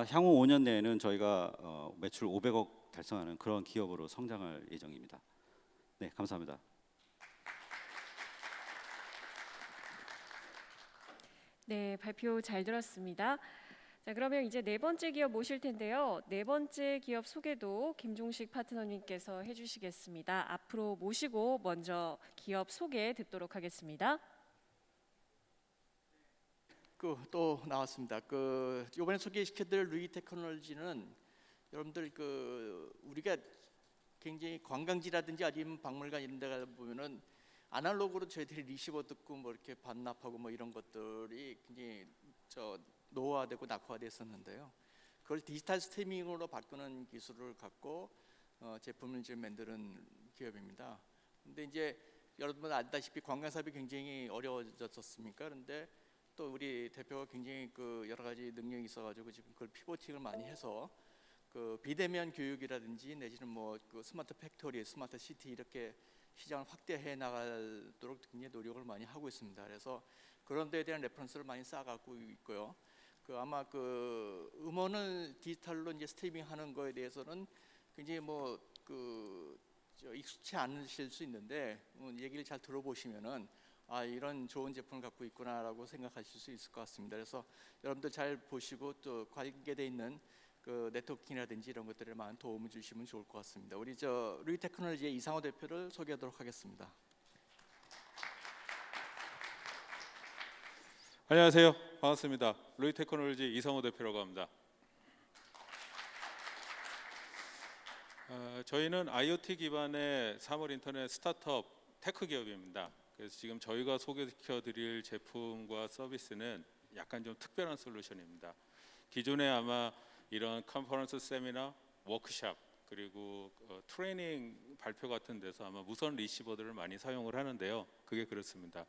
향후 5년 내에는 저희가 매출 500억 달성하는 그런 기업으로 성장할 예정입니다. 네, 감사합니다. 네, 발표 잘 들었습니다. 자, 그러면 이제 네 번째 기업 모실 텐데요. 네 번째 기업 소개도 김종식 파트너님께서 해주시겠습니다. 앞으로 모시고 먼저 기업 소개 듣도록 하겠습니다. 또 나왔습니다. 이번에 소개시켜드릴 루이 테크놀로지는 여러분들 우리가 굉장히 관광지라든지 아니면 박물관 이런 데 가 보면은 아날로그로 저희들이 리시버 듣고 뭐 이렇게 반납하고 뭐 이런 것들이 굉장히 노후화되고 낙후화됐었는데요. 그걸 디지털 스트리밍으로 바꾸는 기술을 갖고 제품을 이제 만드는 기업입니다. 근데 이제 여러분 알다시피 관광 사업이 굉장히 어려워졌었습니까? 그런데 또 우리 대표가 굉장히 그 여러 가지 능력이 있어가지고 지금 그걸 피보팅을 많이 해서 그 비대면 교육이라든지 내지는 뭐 그 스마트 팩토리, 스마트 시티 이렇게 시장을 확대해 나가도록 굉장히 노력을 많이 하고 있습니다. 그래서 그런 데에 대한 레퍼런스를 많이 쌓아가고 있고요. 그 아마 그 음원을 디지털로 이제 스트리밍하는 거에 대해서는 굉장히 익숙치 않으실 수 있는데 얘기를 잘 들어보시면은 아 이런 좋은 제품을 갖고 있구나라고 생각하실 수 있을 것 같습니다. 그래서 여러분들 잘 보시고 또 관계돼 있는 그 네트워킹이라든지 이런 것들에 많은 도움을 주시면 좋을 것 같습니다. 우리 루이 테크놀로지의 이상호 대표를 소개하도록 하겠습니다. 안녕하세요. 반갑습니다. 루이 테크놀로지 이상호 대표라고 합니다. 저희는 IoT 기반의 사물 인터넷 스타트업 테크 기업입니다. 그래서 지금 저희가 소개시켜드릴 제품과 서비스는 약간 좀 특별한 솔루션입니다. 기존에 아마 이런 컨퍼런스 세미나, 워크샵 그리고 트레이닝 발표 같은 데서 아마 무선 리시버들을 많이 사용을 하는데요. 그게 그렇습니다.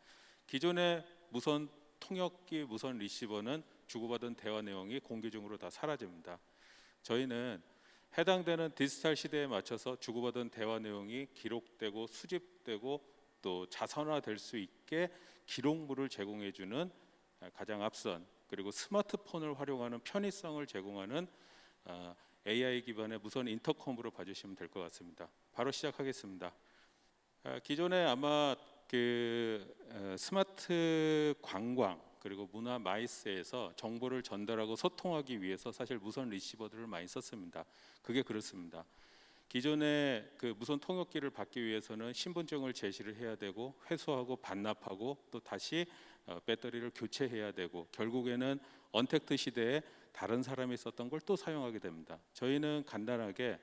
기존의 무선 통역기 무선 리시버는 주고받은 대화 내용이 공개적으로 다 사라집니다. 저희는 해당되는 디지털 시대에 맞춰서 주고받은 대화 내용이 기록되고 수집되고 또 자선화될 수 있게 기록물을 제공해주는 가장 앞선 그리고 스마트폰을 활용하는 편의성을 제공하는 AI 기반의 무선 인터컴으로 봐주시면 될 것 같습니다. 바로 시작하겠습니다. 기존에 아마 그 스마트 관광 그리고 문화 마이스에서 정보를 전달하고 소통하기 위해서 사실 무선 리시버들을 많이 썼습니다. 그게 그렇습니다. 기존에 그 무선 통역기를 받기 위해서는 신분증을 제시를 해야 되고 회수하고 반납하고 또 다시 배터리를 교체해야 되고 결국에는 언택트 시대에 다른 사람이 썼던 걸 또 사용하게 됩니다. 저희는 간단하게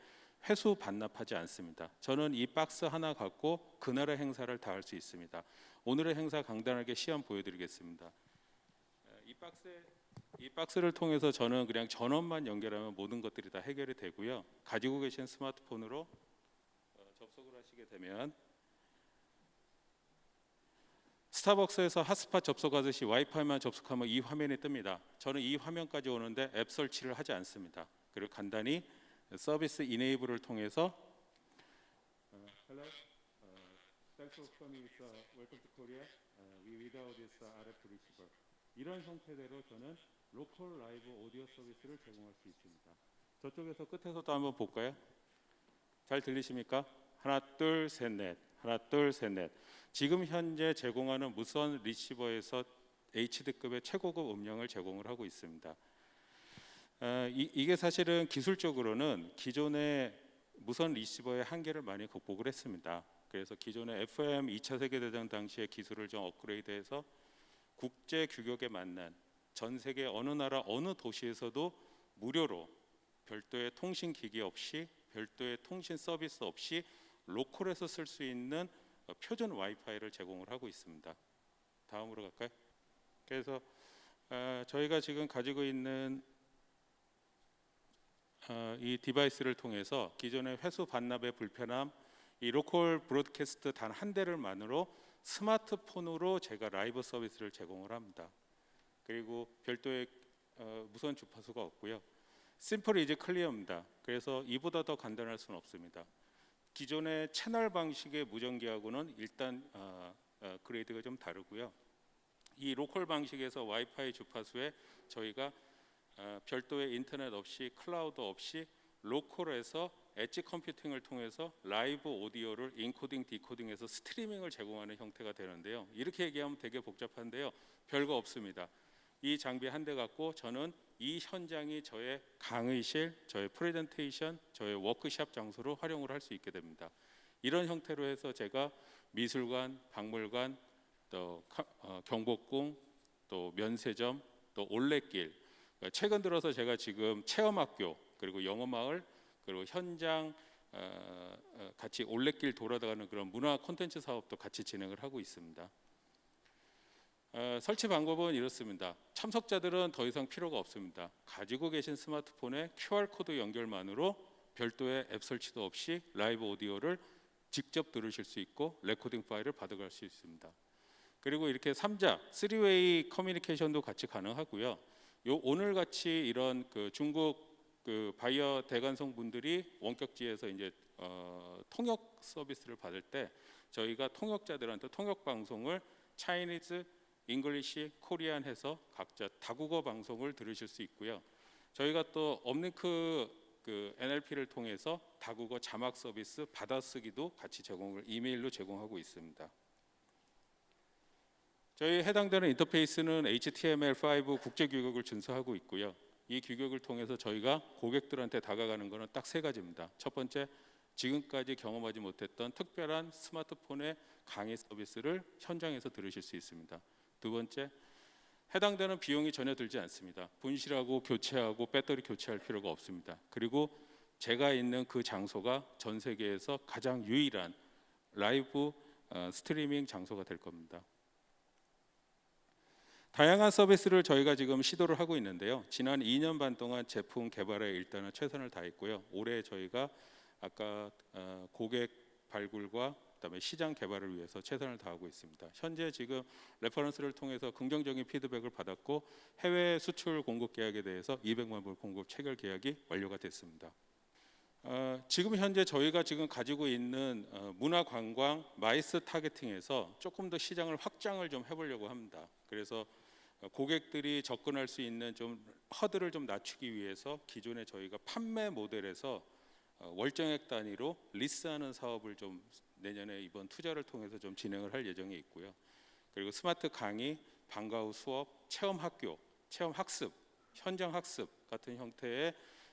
회수 반납하지 않습니다. 저는 이 박스 하나 갖고 그날의 행사를 다 할 수 있습니다. 오늘의 행사 간단하게 시험 보여드리겠습니다. 이 박스를 통해서 저는 그냥 전원만 연결하면 모든 것들이 다 해결이 되고요. 가지고 계신 스마트폰으로 접속을 하시게 되면 스타벅스에서 핫스팟 접속하듯이 와이파이만 접속하면 이 화면이 뜹니다. 저는 이 화면까지 오는데 앱 설치를 하지 않습니다. 그리고 간단히 서비스 이네이블을 통해서 Hello, thanks for coming. Welcome to Korea. We without this RF receiver. 이런 형태대로 저는 로컬 라이브 오디오 서비스를 제공할 수 있습니다. 저쪽에서 끝에서도 한번 볼까요? 잘 들리십니까? 하나 둘 셋 넷. 하나 둘 셋 넷. 지금 현재 제공하는 무선 리시버에서 HD급의 최고급 음량을 제공을 하고 있습니다. 이게 사실은 기술적으로는 기존의 무선 리시버의 한계를 많이 극복을 했습니다. 그래서 기존의 FM 2차 세계대전 당시의 기술을 좀 업그레이드해서 국제 규격에 맞는 전 세계 어느 나라 어느 도시에서도 무료로 별도의 통신 기기 없이 별도의 통신 서비스 없이 로컬에서 쓸 수 있는 표준 와이파이를 제공을 하고 있습니다. 다음으로 갈까요? 그래서 저희가 지금 가지고 있는 이 디바이스를 통해서 기존의 회수 반납의 불편함, 이 로컬 브로드캐스트 단 한 대를만으로 스마트폰으로 제가 라이브 서비스를 제공을 합니다. 그리고 별도의 무선 주파수가 없고요. 심플 이즈 클리어입니다. 그래서 이보다 더 간단할 수는 없습니다. 기존의 채널 방식의 무전기하고는 일단 그레이드가 좀 다르고요. 이 로컬 방식에서 와이파이 주파수에 저희가 별도의 인터넷 없이 클라우드 없이 로컬에서 엣지 컴퓨팅을 통해서 라이브 오디오를 인코딩 디코딩해서 스트리밍을 제공하는 형태가 되는데요. 이렇게 얘기하면 되게 복잡한데요. 별거 없습니다. 이 장비 한 대 갖고 저는 이 현장이 저의 강의실, 저의 프레젠테이션, 저의 워크숍 장소로 활용을 할 수 있게 됩니다. 이런 형태로 해서 제가 미술관, 박물관, 또 경복궁, 또 면세점, 또 올레길, 최근 들어서 제가 지금 체험학교 그리고 영어마을 그리고 현장 같이 올레길 돌아다니는 그런 문화 콘텐츠 사업도 같이 진행을 하고 있습니다. 설치 방법은 이렇습니다. 참석자들은 더 이상 필요가 없습니다. 가지고 계신 스마트폰에 QR코드 연결만으로 별도의 앱 설치도 없이 라이브 오디오를 직접 들으실 수 있고 레코딩 파일을 받아갈 수 있습니다. 그리고 이렇게 3자, 3웨이 커뮤니케이션도 같이 가능하고요. 오늘 같이 이런 그 중국 그 바이어 대관성 분들이 원격지에서 이제 통역 서비스를 받을 때 저희가 통역자들한테 통역 방송을 차이니즈, 잉글리시, 코리안 해서 각자 다국어 방송을 들으실 수 있고요. 저희가 또 업링크 그 NLP를 통해서 다국어 자막 서비스 받아쓰기도 같이 이메일로 제공하고 있습니다. 저희 해당되는 인터페이스는 HTML5 국제 규격을 준수하고 있고요. 이 규격을 통해서 저희가 고객들한테 다가가는 것은 딱 3가지입니다. 첫 번째, 지금까지 경험하지 못했던 특별한 스마트폰의 강의 서비스를 현장에서 들으실 수 있습니다. 두 번째, 해당되는 비용이 전혀 들지 않습니다. 분실하고 교체하고 배터리 교체할 필요가 없습니다. 그리고 제가 있는 그 장소가 전 세계에서 가장 유일한 라이브 스트리밍 장소가 될 겁니다. 다양한 서비스를 저희가 지금 시도를 하고 있는데요. 지난 2년 반 동안 제품 개발에 일단은 최선을 다했고요. 올해 저희가 아까 고객 발굴과 그다음에 시장 개발을 위해서 최선을 다하고 있습니다. 현재 지금 레퍼런스를 통해서 긍정적인 피드백을 받았고 해외 수출 공급 계약에 대해서 200만 불 공급 체결 계약이 완료가 됐습니다. 지금 현재 저희가 지금 가지고 있는 문화관광 마이스 타겟팅에서 조금 더 시장을 확장을 좀 해보려고 합니다. 그래서 고객들이 접근할 수 있는 좀 허들을 좀 낮추기 위해서 기존에 저희가 판매 모델에서 월정액 단위로 리스하는 사업을 좀 내년에 이번 투자를 통해서 좀 진행을 할 예정에 있고요. 그리고 스마트 강의, 방과 후 수업, 체험 학교, 체험 학습, 현장 학습 같은 형태의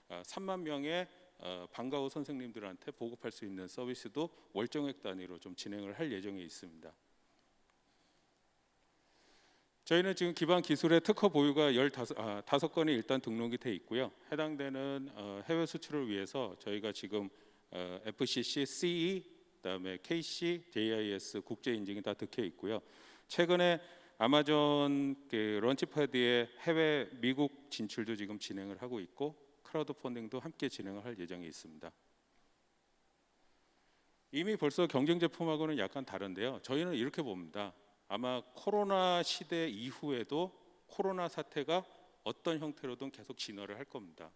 3만 명의 방과 후 선생님들한테 보급할 수 있는 서비스도 월정액 단위로 좀 진행을 할 예정에 있습니다. 저희는 지금 기반 기술의 특허 보유가 15건이 일단 등록이 돼 있고요. 해당되는 해외 수출을 위해서 저희가 지금 FCC, CE, 그다음에 KC, JIS 국제 인증이 다 득해 있고요. 최근에 아마존 런치패드의 해외 미국 진출도 지금 진행을 하고 있고 크라우드 펀딩도 함께 진행을 할 예정에 있습니다. 이미 벌써 경쟁 제품하고는 약간 다른데요. 저희는 이렇게 봅니다. 아마 코로나 시대 이후에도 코로나 사태가 어떤 형태로든 계속 진화를 할 겁니다.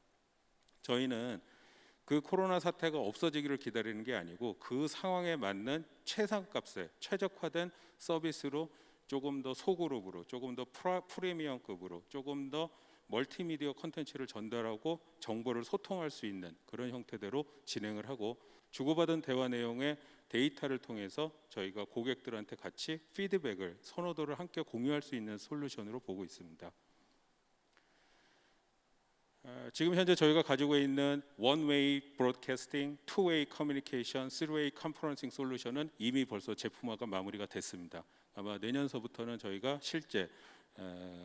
저희는 그 코로나 사태가 없어지기를 기다리는 게 아니고 그 상황에 맞는 최상값에 최적화된 서비스로 조금 더 소그룹으로, 조금 더 프리미엄급으로, 조금 더 멀티미디어 콘텐츠를 전달하고 정보를 소통할 수 있는 그런 형태대로 진행을 하고 주고받은 대화 내용의 데이터를 통해서 저희가 고객들한테 같이 피드백을, 선호도를 함께 공유할 수 있는 솔루션으로 보고 있습니다. 지금 현재 저희가 가지고 있는 one-way broadcasting, two-way communication, three-way conferencing 솔루션은 이미 벌써 제품화가 마무리가 됐습니다. 아마 내년서부터는 저희가 실제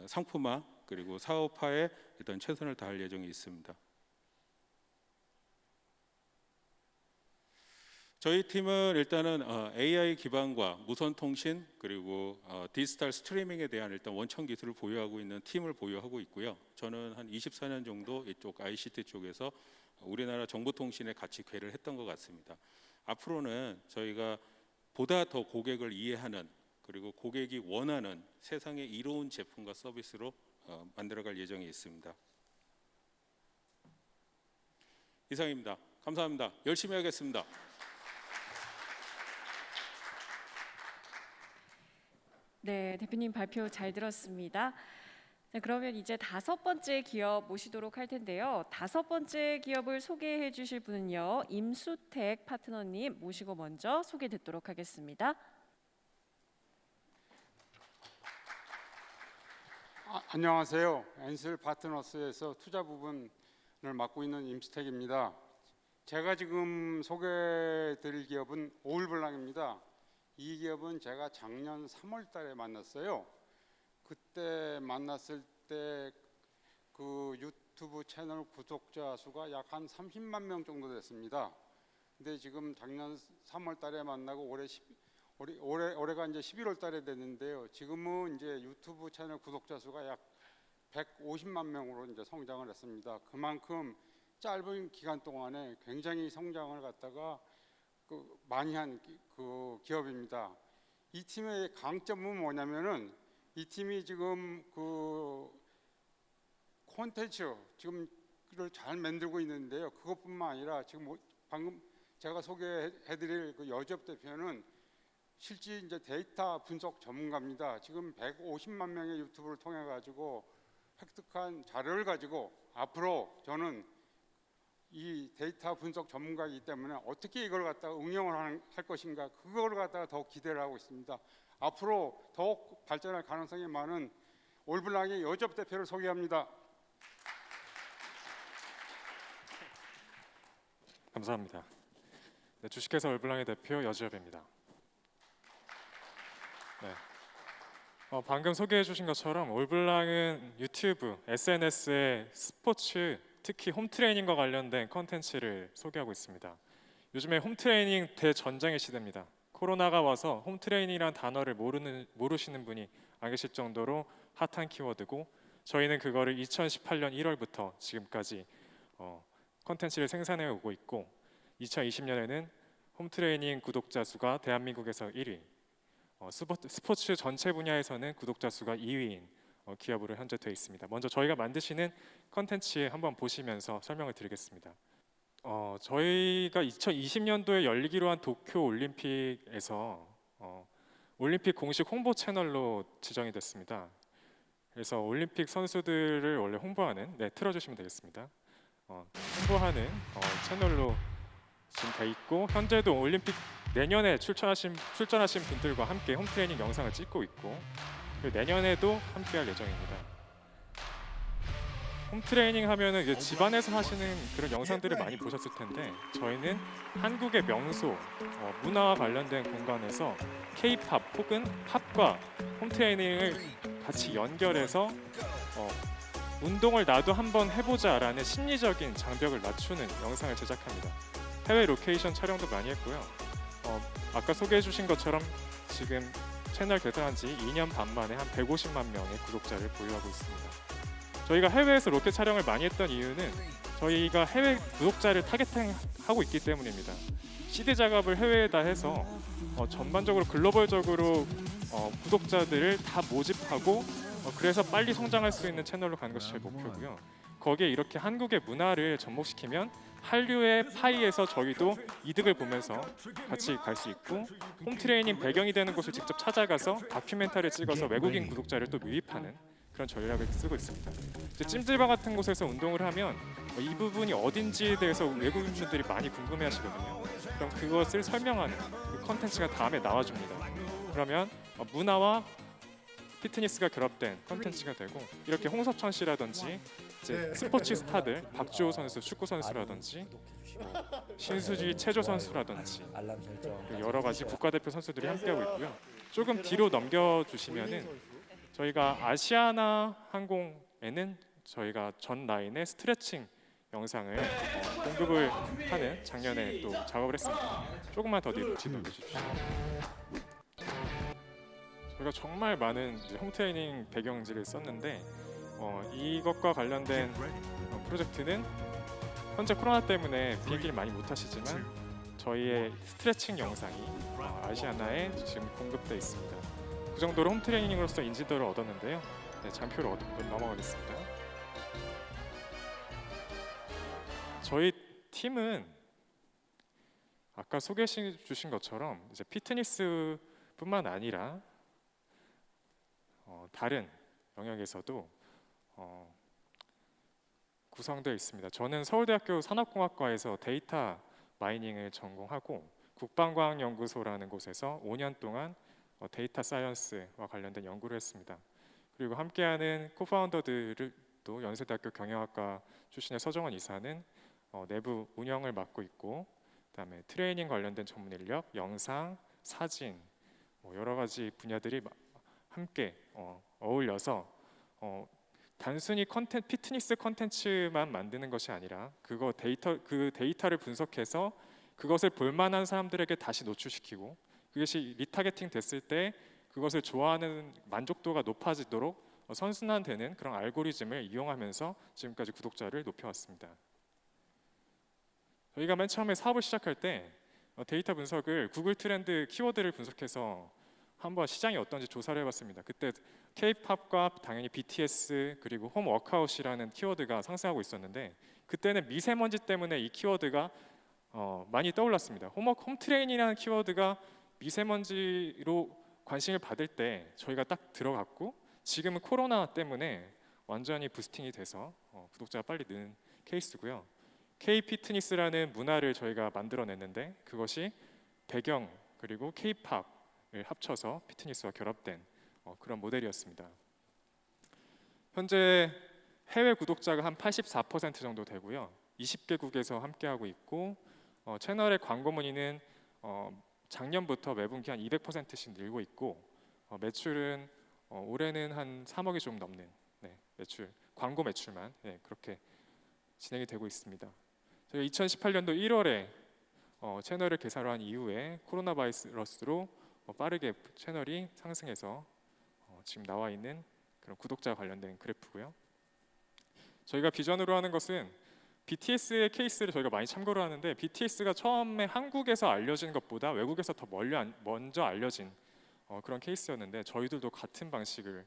상품화 그리고 사업화에 일단 최선을 다할 예정이 있습니다. 저희 팀은 일단은 AI 기반과 무선 통신 그리고 디지털 스트리밍에 대한 일단 원천 기술을 보유하고 있는 팀을 보유하고 있고요. 저는 한 24년 정도 이쪽 ICT 쪽에서 우리나라 정보통신에 같이 궤를 했던 것 같습니다. 앞으로는 저희가 보다 더 고객을 이해하는 그리고 고객이 원하는 세상의 이로운 제품과 서비스로 만들어갈 예정이 있습니다. 이상입니다. 감사합니다. 열심히 하겠습니다. 네, 대표님 발표 잘 들었습니다. 네, 그러면 이제 5번째 기업 모시도록 할 텐데요. 5번째 기업을 소개해 주실 분은요. 임수택 파트너님 모시고 먼저 소개 듣도록 하겠습니다. 안녕하세요. 엔슬 파트너스에서 투자 부분을 맡고 있는 임수택입니다. 제가 지금 소개드릴 기업은 오울블랑입니다. 이 기업은 제가 작년 3월 달에 만났어요. 그때 만났을 때 그 유튜브 채널 구독자 수가 약 한 30만 명 정도 됐습니다. 근데 지금 작년 3월 달에 만나고 올해가 이제 11월 달에 됐는데요. 지금은 이제 유튜브 채널 구독자 수가 약 150만 명으로 이제 성장을 했습니다. 그만큼 짧은 기간 동안에 굉장히 성장을 갖다가 많이 한 그 기업입니다. 이 팀의 강점은 뭐냐면은 이 팀이 지금 그 콘텐츠 지금을 잘 만들고 있는데요. 그것뿐만 아니라 지금 방금 제가 소개해드릴 그 여지업 대표는 실제 이제 데이터 분석 전문가입니다. 지금 150만 명의 유튜브를 통해 가지고 획득한 자료를 가지고 앞으로 저는 이 데이터 분석 전문가이기 때문에 어떻게 이걸 갖다가 응용을 할 것인가 그걸 갖다가 더 기대를 하고 있습니다. 앞으로 더욱 발전할 가능성이 많은 올블랑의 여지업 대표를 소개합니다. 감사합니다. 네, 주식회사 올블랑의 대표 여지엽입니다. 네. 방금 소개해 주신 것처럼 올블랑은 유튜브, SNS에 스포츠, 특히 홈트레이닝과 관련된 컨텐츠를 소개하고 있습니다. 요즘에 홈트레이닝 대전장의 시대입니다. 코로나가 와서 홈트레이닝이라는 단어를 모르시는 분이 안 계실 정도로 핫한 키워드고 저희는 그거를 2018년 1월부터 지금까지 컨텐츠를 생산해 오고 있고 2020년에는 홈트레이닝 구독자 수가 대한민국에서 1위, 스포츠 전체 분야에서는 구독자 수가 2위인 기업으로 현재 되어 있습니다. 먼저 저희가 만드시는 컨텐츠 한번 보시면서 설명을 드리겠습니다. 저희가 2020년도에 열리기로 한 도쿄 올림픽에서 올림픽 공식 홍보 채널로 지정이 됐습니다. 그래서 올림픽 선수들을 원래 홍보하는 틀어주시면 되겠습니다. 홍보하는 채널로 지금 돼 있고 현재도 올림픽 내년에 출전하신 분들과 함께 홈트레이닝 영상을 찍고 있고 그리고 내년에도 함께할 예정입니다. 홈트레이닝 하면은 이제 집안에서 하시는 그런 영상들을 많이 보셨을 텐데 저희는 한국의 명소, 문화와 관련된 공간에서 K-팝 혹은 팝과 홈트레이닝을 같이 연결해서 운동을 나도 한번 해보자라는 심리적인 장벽을 낮추는 영상을 제작합니다. 해외 로케이션 촬영도 많이 했고요. 아까 소개해 주신 것처럼 지금 채널 개설한 지 2년 반 만에 한 150만 명의 구독자를 보유하고 있습니다. 저희가 해외에서 로켓 촬영을 많이 했던 이유는 저희가 해외 구독자를 타겟팅하고 있기 때문입니다. CD 작업을 해외에다 해서 전반적으로 글로벌적으로 구독자들을 다 모집하고 그래서 빨리 성장할 수 있는 채널로 가는 것이 저희 목표고요. 거기에 이렇게 한국의 문화를 접목시키면 한류의 파이에서 저희도 이득을 보면서 같이 갈 수 있고 홈트레이닝 배경이 되는 곳을 직접 찾아가서 다큐멘터리를 찍어서 외국인 구독자를 또 유입하는 그런 전략을 쓰고 있습니다. 이제 찜질방 같은 곳에서 운동을 하면 이 부분이 어딘지에 대해서 외국인 분들이 많이 궁금해하시거든요. 그럼 그것을 설명하는 그 컨텐츠가 다음에 나와줍니다. 그러면 문화와 피트니스가 결합된 컨텐츠가 되고 이렇게 홍석천 씨라든지 이제 스포츠 스타들 박주호 선수 축구 선수라든지 신수지 체조 선수라든지 여러 가지 국가대표 선수들이 함께하고 있고요. 조금 뒤로 넘겨주시면은 저희가 아시아나 항공에는 저희가 전 라인의 스트레칭 영상을 공급을 하는 작년에 또 작업을 했습니다. 조금만 더 뒤로 넘겨주십시오. 저희가 정말 많은 홈트레이닝 배경지를 썼는데 이것과 관련된 프로젝트는 현재 코로나 때문에 비행기를 많이 못 타시지만 저희의 스트레칭 영상이 아시아나에 지금 공급되어 있습니다. 그 정도로 홈트레이닝으로서 인지도를 얻었는데요. 장표를 넘어가겠습니다. 저희 팀은 아까 소개해 주신 것처럼 이제 피트니스뿐만 아니라 다른 영역에서도 구성되어 있습니다. 저는 서울대학교 산업공학과에서 데이터 마이닝을 전공하고 국방과학연구소라는 곳에서 5년 동안 데이터 사이언스와 관련된 연구를 했습니다. 그리고 함께하는 코파운더들을 또 연세대학교 경영학과 출신의 서정원 이사는 내부 운영을 맡고 있고 그다음에 트레이닝 관련된 전문 인력, 영상, 사진 여러 가지 분야들이 함께 어울려서 단순히 피트니스 컨텐츠만 만드는 것이 아니라 그 데이터를 분석해서 그것을 볼만한 사람들에게 다시 노출시키고 그것이 리타게팅 됐을 때 그것을 좋아하는 만족도가 높아지도록 선순환되는 그런 알고리즘을 이용하면서 지금까지 구독자를 높여왔습니다. 저희가 맨 처음에 사업을 시작할 때 데이터 분석을 구글 트렌드 키워드를 분석해서 한번 시장이 어떤지 조사를 해봤습니다. 그때 K-팝과 당연히 BTS 그리고 홈 워크아웃이라는 키워드가 상승하고 있었는데 그때는 미세먼지 때문에 이 키워드가 많이 떠올랐습니다. 홈 트레인이라는 키워드가 미세먼지로 관심을 받을 때 저희가 딱 들어갔고 지금은 코로나 때문에 완전히 부스팅이 돼서 구독자가 빨리 느는 케이스고요. K-피트니스라는 문화를 저희가 만들어냈는데 그것이 배경 그리고 K-팝을 합쳐서 피트니스와 결합된 그런 모델이었습니다. 현재 해외 구독자가 한 84% 정도 되고요. 20개국에서 함께하고 있고 채널의 광고 문의는 작년부터 매분기 한 200%씩 늘고 있고 매출은 올해는 한 3억이 좀 넘는 매출, 광고 매출만 그렇게 진행이 되고 있습니다. 저희 2018년도 1월에 채널을 개설한 이후에 코로나 바이러스로 빠르게 채널이 상승해서 지금 나와 있는 그런 구독자 관련된 그래프고요. 저희가 비전으로 하는 것은 BTS의 케이스를 저희가 많이 참고를 하는데 BTS가 처음에 한국에서 알려진 것보다 외국에서 더 먼저 알려진 그런 케이스였는데 저희들도 같은 방식을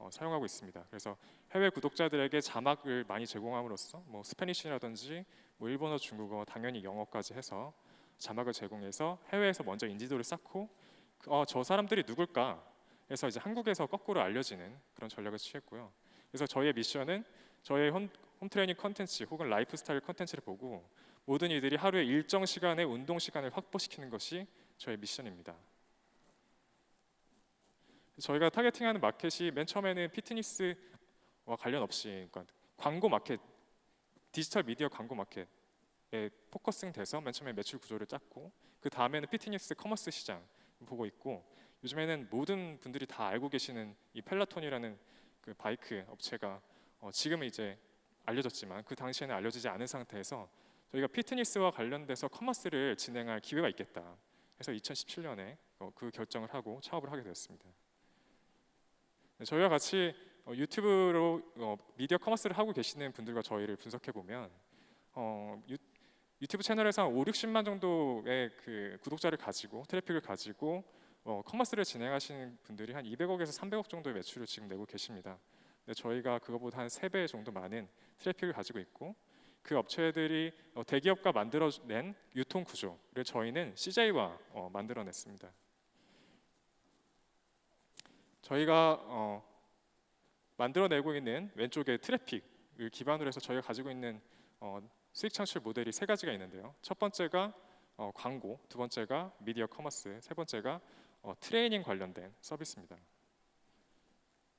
사용하고 있습니다. 그래서 해외 구독자들에게 자막을 많이 제공함으로써 뭐 스페니쉬라든지 뭐 일본어, 중국어, 당연히 영어까지 해서 자막을 제공해서 해외에서 먼저 인지도를 쌓고 저 사람들이 누굴까 해서 이제 한국에서 거꾸로 알려지는 그런 전략을 취했고요. 그래서 저희의 미션은 저의 홈트레이닝 컨텐츠 혹은 라이프 스타일 컨텐츠를 보고 모든 이들이 하루에 일정 시간의 운동 시간을 확보시키는 것이 저의 미션입니다. 저희가 타겟팅하는 마켓이 맨 처음에는 피트니스와 관련 없이 그러니까 광고 마켓, 디지털 미디어 광고 마켓에 포커싱돼서 맨 처음에 매출 구조를 짰고 그 다음에는 피트니스 커머스 시장 보고 있고 요즘에는 모든 분들이 다 알고 계시는 이 펠라톤이라는 그 바이크 업체가 지금은 이제 알려졌지만 그 당시에는 알려지지 않은 상태에서 저희가 피트니스와 관련돼서 커머스를 진행할 기회가 있겠다. 그래서 2017년에 그 결정을 하고 창업을 하게 되었습니다. 저희와 같이 유튜브로 미디어 커머스를 하고 계시는 분들과 저희를 분석해 보면 유튜브 채널에서 한 5, 60만 정도의 그 구독자를 가지고 트래픽을 가지고 커머스를 진행하시는 분들이 한 200억에서 300억 정도의 매출을 지금 내고 계십니다. 근데 저희가 그거보다 한 3배 정도 많은 트래픽을 가지고 있고 그 업체들이 대기업과 만들어낸 유통 구조를 저희는 CJ와 만들어냈습니다. 저희가 만들어내고 있는 왼쪽의 트래픽을 기반으로 해서 저희가 가지고 있는 수익 창출 모델이 3가지가 있는데요. 첫 번째가 광고, 두 번째가 미디어 커머스, 세 번째가 트레이닝 관련된 서비스입니다.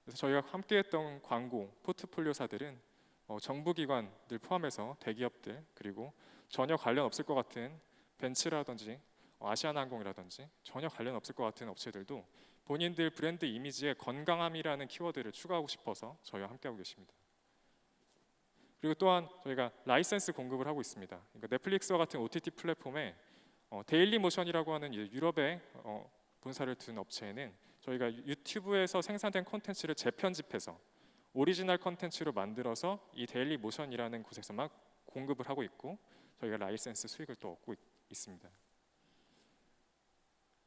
그래서 저희가 함께했던 광고 포트폴리오사들은 정부기관들 포함해서 대기업들 그리고 전혀 관련 없을 것 같은 벤츠라든지 아시아나항공이라든지 전혀 관련 없을 것 같은 업체들도 본인들 브랜드 이미지에 건강함이라는 키워드를 추가하고 싶어서 저희와 함께하고 계십니다. 그리고 또한 저희가 라이센스 공급을 하고 있습니다. 그러니까 넷플릭스와 같은 OTT 플랫폼에 데일리 모션이라고 하는 유럽에 본사를 둔 업체에는 저희가 유튜브에서 생산된 콘텐츠를 재편집해서 오리지널 콘텐츠로 만들어서 이 데일리 모션이라는 곳에서만 공급을 하고 있고 저희가 라이센스 수익을 또 얻고 있습니다.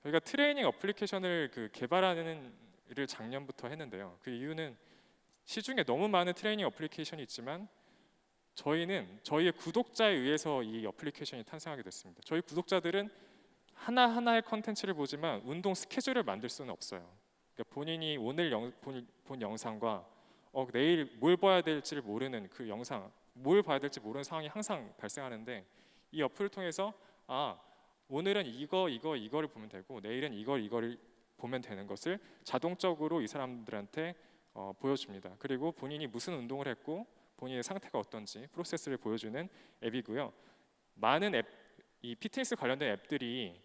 저희가 트레이닝 어플리케이션을 개발하는 일을 작년부터 했는데요. 그 이유는 시중에 너무 많은 트레이닝 어플리케이션이 있지만 저희는 저희의 구독자에 의해서 이 어플리케이션이 탄생하게 됐습니다. 저희 구독자들은 하나하나의 컨텐츠를 보지만 운동 스케줄을 만들 수는 없어요. 그러니까 본인이 오늘 본 영상과 내일 뭘 봐야 될지를 모르는 그 영상, 뭘 봐야 될지 모르는 상황이 항상 발생하는데 이 어플을 통해서 오늘은 이거를 보면 되고 내일은 이거를 보면 되는 것을 자동적으로 이 사람들한테 보여줍니다. 그리고 본인이 무슨 운동을 했고 본인의 상태가 어떤지 프로세스를 보여주는 앱이고요. 많은 이 피트니스 관련된 앱들이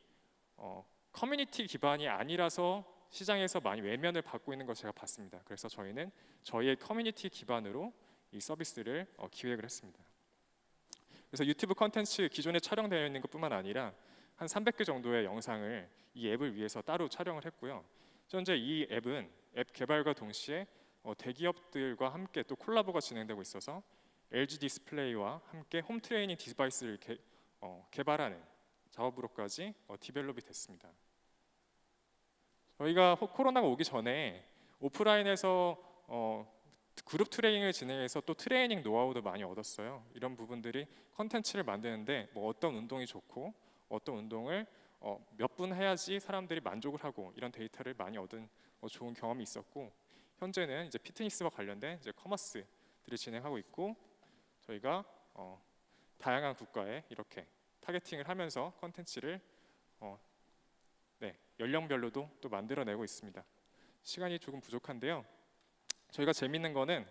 커뮤니티 기반이 아니라서 시장에서 많이 외면을 받고 있는 걸 제가 봤습니다. 그래서 저희는 저희의 커뮤니티 기반으로 이 서비스를 기획을 했습니다. 그래서 유튜브 컨텐츠 기존에 촬영되어 있는 것뿐만 아니라 한 300개 정도의 영상을 이 앱을 위해서 따로 촬영을 했고요. 현재 이 앱은 앱 개발과 동시에 대기업들과 함께 또 콜라보가 진행되고 있어서 LG 디스플레이와 함께 홈 트레이닝 디바이스를 개발하는 작업으로까지 디벨롭이 됐습니다. 저희가 코로나가 오기 전에 오프라인에서 그룹 트레이닝을 진행해서 또 트레이닝 노하우도 많이 얻었어요. 이런 부분들이 컨텐츠를 만드는데 어떤 운동이 좋고 어떤 운동을 몇 분 해야지 사람들이 만족을 하고 이런 데이터를 많이 얻은 좋은 경험이 있었고, 현재는 이제 피트니스와 관련된 이제 커머스들을 진행하고 있고, 저희가 다양한 국가에 이렇게 타겟팅을 하면서 컨텐츠를 연령별로도 또 만들어내고 있습니다. 시간이 조금 부족한데요. 저희가 재밌는 거는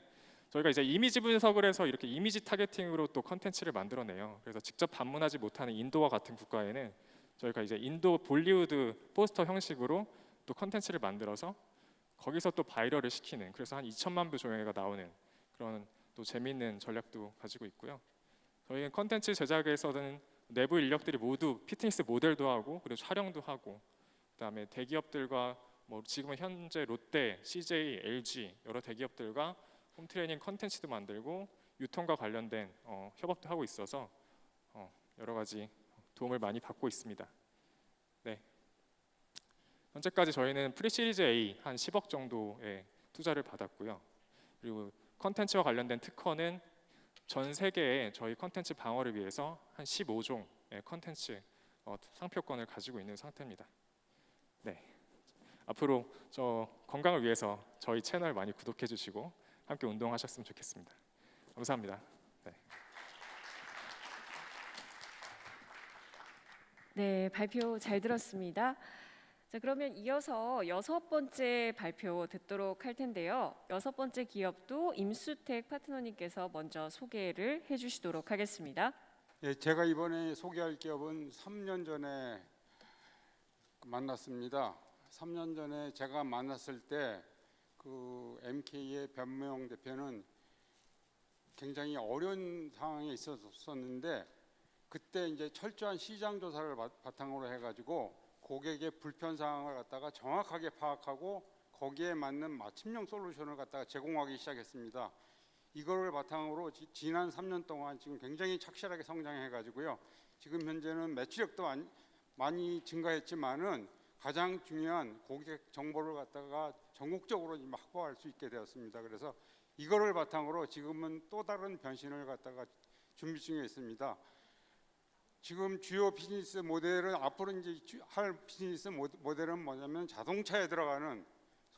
저희가 이제 이미지 분석을 해서 이렇게 이미지 타겟팅으로 또 컨텐츠를 만들어내요. 그래서 직접 방문하지 못하는 인도와 같은 국가에는 저희가 이제 인도 볼리우드 포스터 형식으로 또 컨텐츠를 만들어서 거기서 또 바이럴을 시키는, 그래서 한 2천만 뷰 조회가 나오는 그런 또 재미있는 전략도 가지고 있고요. 저희는 컨텐츠 제작에서는 내부 인력들이 모두 피트니스 모델도 하고 그리고 촬영도 하고, 그다음에 대기업들과 지금은 현재 롯데, CJ, LG 여러 대기업들과 홈트레이닝 컨텐츠도 만들고 유통과 관련된 협업도 하고 있어서 여러 가지 도움을 많이 받고 있습니다. 네. 현재까지 저희는 프리시리즈 A 한 10억 정도의 투자를 받았고요. 그리고 컨텐츠와 관련된 특허는 전 세계에 저희 컨텐츠 방어를 위해서 한 15종의 컨텐츠 상표권을 가지고 있는 상태입니다. 네. 앞으로 저 건강을 위해서 저희 채널 많이 구독해 주시고 함께 운동하셨으면 좋겠습니다. 감사합니다. 네. 네, 발표 잘 들었습니다. 자, 그러면 이어서 6번째 발표 듣도록 할 텐데요. 6번째 기업도 임수택 파트너님께서 먼저 소개를 해주시도록 하겠습니다. 예, 제가 이번에 소개할 기업은 3년 전에 만났습니다. 3년 전에 제가 만났을 때 그 MK의 변명 대표는 굉장히 어려운 상황에 있었는데, 그때 이제 철저한 시장 조사를 바탕으로 해가지고 고객의 불편 사항을 갖다가 정확하게 파악하고 거기에 맞는 맞춤형 솔루션을 갖다가 제공하기 시작했습니다. 이거를 바탕으로 지난 3년 동안 지금 굉장히 착실하게 성장해가지고요. 지금 현재는 매출액도 많이 증가했지만은 가장 중요한 고객 정보를 갖다가 전국적으로 확보할 수 있게 되었습니다. 그래서 이거를 바탕으로 지금은 또 다른 변신을 갖다가 준비 중에 있습니다. 지금 주요 비즈니스 모델은, 앞으로 이제 할 비즈니스 모델은 뭐냐면 자동차에 들어가는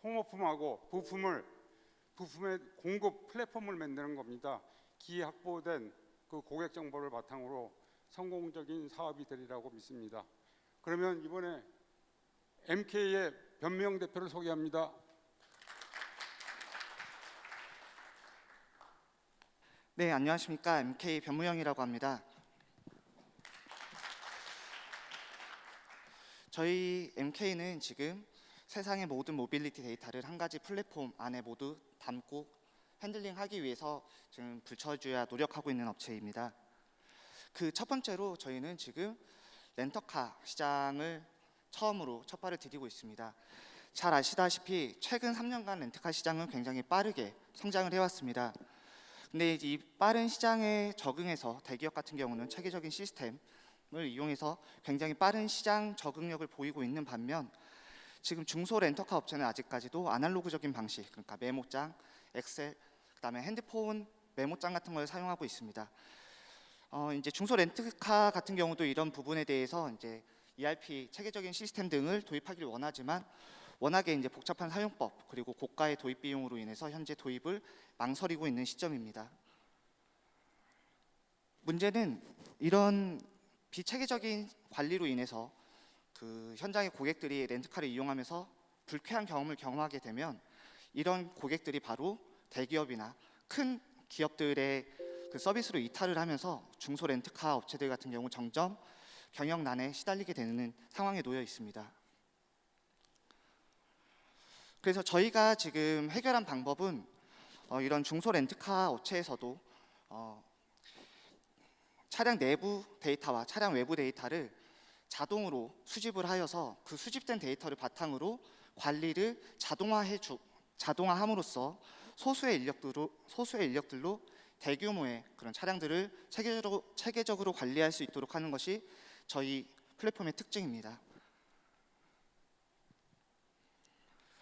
소모품하고 부품의 공급 플랫폼을 만드는 겁니다. 기획 확보된 그 고객 정보를 바탕으로 성공적인 사업이 되리라고 믿습니다. 그러면 이번에 MK의 변명 대표를 소개합니다. 네, 안녕하십니까. MK 변무영이라고 합니다. 저희 MK는 지금 세상의 모든 모빌리티 데이터를 한 가지 플랫폼 안에 모두 담고 핸들링하기 위해서 지금 불철주야 노력하고 있는 업체입니다. 그 첫 번째로 저희는 지금 렌터카 시장을 처음으로 첫 발을 디디고 있습니다. 잘 아시다시피 최근 3년간 렌터카 시장은 굉장히 빠르게 성장을 해왔습니다. 근데 이 빠른 시장에 적응해서 대기업 같은 경우는 체계적인 시스템을 이용해서 굉장히 빠른 시장 적응력을 보이고 있는 반면, 지금 중소 렌터카 업체는 아직까지도 아날로그적인 방식, 그러니까 메모장, 엑셀, 그다음에 핸드폰 메모장 같은 걸 사용하고 있습니다. 이제 중소 렌터카 같은 경우도 이런 부분에 대해서 이제 ERP 체계적인 시스템 등을 도입하기를 원하지만 워낙에 이제 복잡한 사용법 그리고 고가의 도입 비용으로 인해서 현재 도입을 망설이고 있는 시점입니다. 문제는 이런 비체계적인 관리로 인해서 그 현장의 고객들이 렌트카를 이용하면서 불쾌한 경험을 경험하게 되면 이런 고객들이 바로 대기업이나 큰 기업들의 그 서비스로 이탈을 하면서 중소 렌트카 업체들 같은 경우 점점 경영난에 시달리게 되는 상황에 놓여 있습니다. 그래서 저희가 지금 해결한 방법은 이런 중소 렌트카 업체에서도 차량 내부 데이터와 차량 외부 데이터를 자동으로 수집을 하여서 그 수집된 데이터를 바탕으로 관리를 자동화함으로써 소수의 인력들로 대규모의 그런 차량들을 체계적으로 관리할 수 있도록 하는 것이 저희 플랫폼의 특징입니다.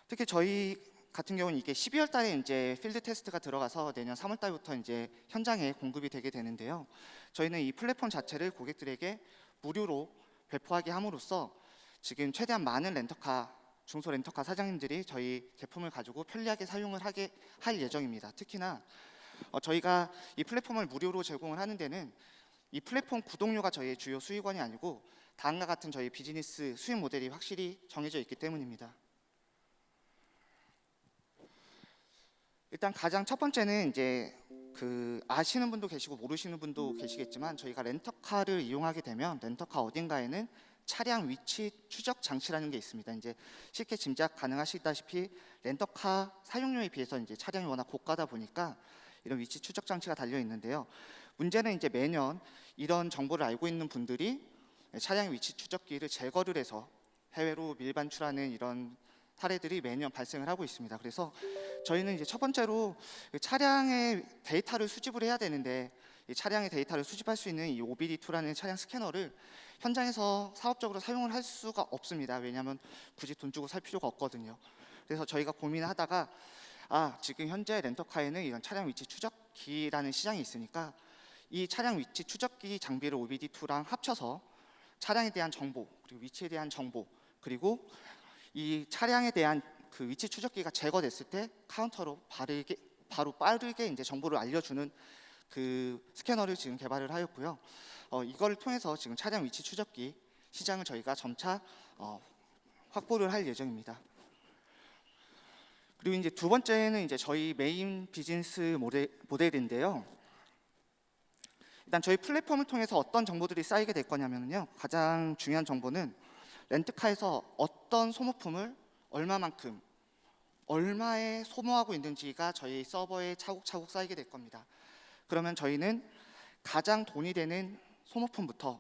특히 저희 같은 경우는 이게 12월 달에 이제 필드 테스트가 들어가서 내년 3월 달부터 이제 현장에 공급이 되게 되는데요. 저희는 이 플랫폼 자체를 고객들에게 무료로 배포하게 함으로써 지금 최대한 많은 중소 렌터카 사장님들이 저희 제품을 가지고 편리하게 사용을 하게 할 예정입니다. 특히나 저희가 이 플랫폼을 무료로 제공을 하는 데는 이 플랫폼 구독료가 저희의 주요 수익원이 아니고 다음과 같은 저희 비즈니스 수익 모델이 확실히 정해져 있기 때문입니다. 일단 가장 첫 번째는 이제 아시는 분도 계시고 모르시는 분도 계시겠지만 저희가 렌터카를 이용하게 되면 렌터카 어딘가에는 차량 위치 추적 장치라는 게 있습니다. 이제 쉽게 짐작 가능하시다시피 렌터카 사용료에 비해서 이제 차량이 워낙 고가다 보니까 이런 위치 추적 장치가 달려 있는데요. 문제는 이제 매년 이런 정보를 알고 있는 분들이 차량 위치 추적기를 제거를 해서 해외로 밀반출하는 이런 사례들이 매년 발생을 하고 있습니다. 그래서 저희는 이제 첫 번째로 차량의 데이터를 수집을 해야 되는데 이 차량의 데이터를 수집할 수 있는 이 OBD2라는 차량 스캐너를 현장에서 사업적으로 사용을 할 수가 없습니다. 왜냐하면 굳이 돈 주고 살 필요가 없거든요. 그래서 저희가 고민하다가 지금 현재 렌터카에는 이런 차량 위치 추적기라는 시장이 있으니까 이 차량 위치 추적기 장비를 OBD2랑 합쳐서 차량에 대한 정보 그리고 위치에 대한 정보 그리고 이 차량에 대한 그 위치 추적기가 제거됐을 때 카운터로 바로 빠르게 이제 정보를 알려주는 그 스캐너를 지금 개발을 하였고요. 이걸 통해서 지금 차량 위치 추적기 시장을 저희가 점차 확보를 할 예정입니다. 그리고 이제 두 번째는 이제 저희 메인 비즈니스 모델인데요. 일단 저희 플랫폼을 통해서 어떤 정보들이 쌓이게 될 거냐면요. 가장 중요한 정보는 렌트카에서 어떤 소모품을 얼마만큼 얼마에 소모하고 있는지가 저희 서버에 차곡차곡 쌓이게 될 겁니다. 그러면 저희는 가장 돈이 되는 소모품부터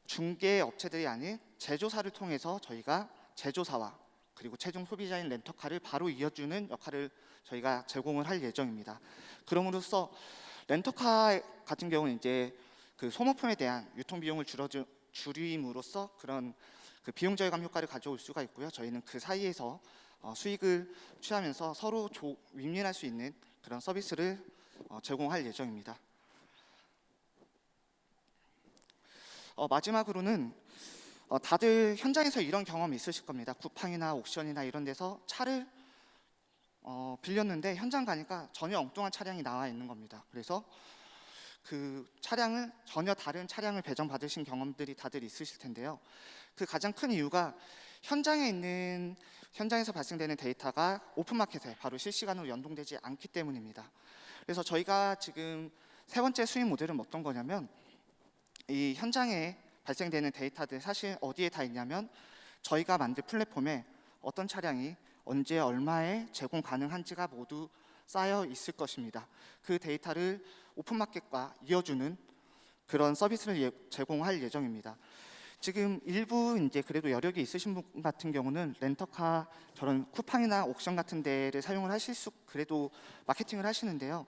중개 업체들이 아닌 제조사를 통해서 저희가 제조사와 그리고 최종 소비자인 렌터카를 바로 이어주는 역할을 저희가 제공을 할 예정입니다. 그럼으로써 렌터카 같은 경우는 이제 그 소모품에 대한 유통 비용을 줄임으로써 그런 그 비용 절감 효과를 가져올 수가 있고요. 저희는 그 사이에서 수익을 취하면서 서로 윈윈할 수 있는 그런 서비스를 제공할 예정입니다. 마지막으로는 다들 현장에서 이런 경험 있으실 겁니다. 쿠팡이나 옥션이나 이런 데서 차를 빌렸는데 현장 가니까 전혀 엉뚱한 차량이 나와 있는 겁니다. 그래서 그 차량을 전혀 다른 차량을 배정받으신 경험들이 다들 있으실 텐데요. 그 가장 큰 이유가 현장에서 발생되는 데이터가 오픈마켓에 바로 실시간으로 연동되지 않기 때문입니다. 그래서 저희가 지금 세 번째 수익 모델은 어떤 거냐면 이 현장에 발생되는 데이터들 사실 어디에 다 있냐면 저희가 만든 플랫폼에 어떤 차량이 언제 얼마에 제공 가능한지가 모두 쌓여 있을 것입니다. 그 데이터를 오픈마켓과 이어주는 그런 서비스를 제공할 예정입니다. 지금 일부 이제 그래도 여력이 있으신 분 같은 경우는 렌터카 저런 쿠팡이나 옥션 같은 데를 사용을 그래도 마케팅을 하시는데요.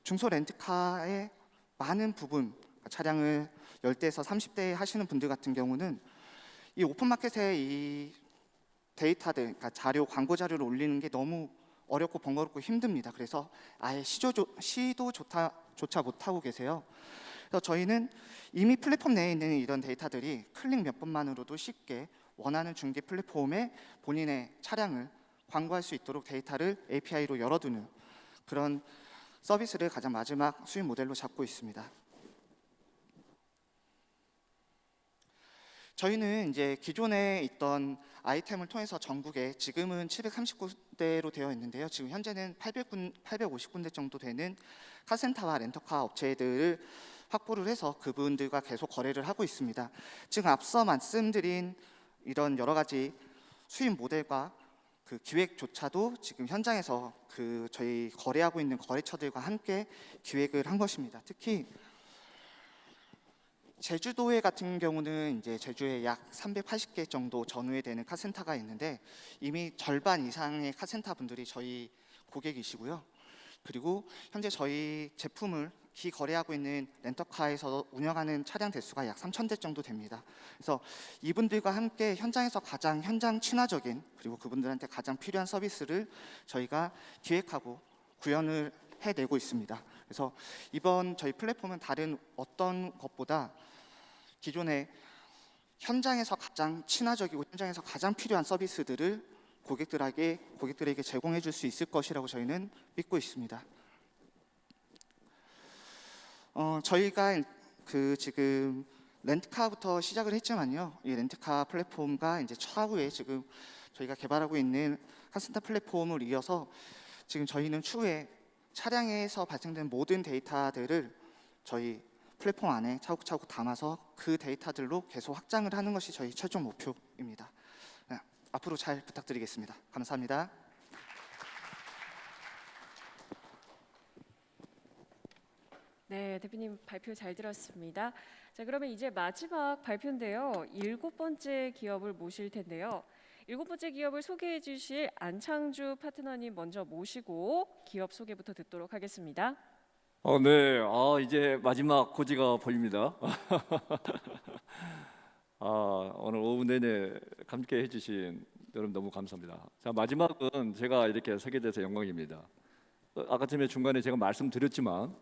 중소 렌트카의 많은 부분 차량을 10대에서 30대 하시는 분들 같은 경우는 이 오픈마켓에 이 데이터들, 그러니까 광고 자료를 올리는 게 너무 어렵고 번거롭고 힘듭니다. 그래서 아예 시도조차 못하고 계세요. 그래서 저희는 이미 플랫폼 내에 있는 이런 데이터들이 클릭 몇 번만으로도 쉽게 원하는 중개 플랫폼에 본인의 차량을 광고할 수 있도록 데이터를 API로 열어두는 그런 서비스를 가장 마지막 수익 모델로 잡고 있습니다. 저희는 이제 기존에 있던 아이템을 통해서 전국에 지금은 739대로 되어 있는데요. 지금 현재는 850군데 정도 되는 카센터와 렌터카 업체들을 확보를 해서 그분들과 계속 거래를 하고 있습니다. 지금 앞서 말씀드린 이런 여러 가지 수익 모델과 그 기획조차도 지금 현장에서 그 저희 거래하고 있는 거래처들과 함께 기획을 한 것입니다. 특히 제주도에 같은 경우는 이제 제주에 약 380개 정도 전후에 되는 카센터가 있는데 이미 절반 이상의 카센터 분들이 저희 고객이시고요. 그리고 현재 저희 제품을 기거래하고 있는 렌터카에서 운영하는 차량 대수가 약 3,000대 정도 됩니다. 그래서 이분들과 함께 현장에서 가장 현장 친화적인 그리고 그분들한테 가장 필요한 서비스를 저희가 기획하고 구현을 해내고 있습니다. 그래서 이번 저희 플랫폼은 다른 어떤 것보다 기존에 현장에서 가장 친화적이고 현장에서 가장 필요한 서비스들을 고객들에게 제공해 줄 수 있을 것이라고 저희는 믿고 있습니다. 저희가 지금 렌트카부터 시작을 했지만요. 이 렌트카 플랫폼과 이제 차후에 지금 저희가 개발하고 있는 카센터 플랫폼을 이어서 지금 저희는 추후에 차량에서 발생된 모든 데이터들을 저희 플랫폼 안에 차곡차곡 담아서 그 데이터들로 계속 확장을 하는 것이 저희 최종 목표입니다. 네, 앞으로 잘 부탁드리겠습니다. 감사합니다. 네, 대표님 발표 잘 들었습니다. 자, 그러면 이제 마지막 발표인데요. 7번째 기업을 모실 텐데요. 7번째 기업을 소개해 주실 안창주 파트너님 먼저 모시고 기업 소개부터 듣도록 하겠습니다. 네. 이제 마지막 고지가 보입니다. 오늘 오후 내내 함께 해주신 여러분 너무 감사합니다. 자, 마지막은 제가 이렇게 서게 돼서 영광입니다. 아까 전에 중간에 제가 말씀드렸지만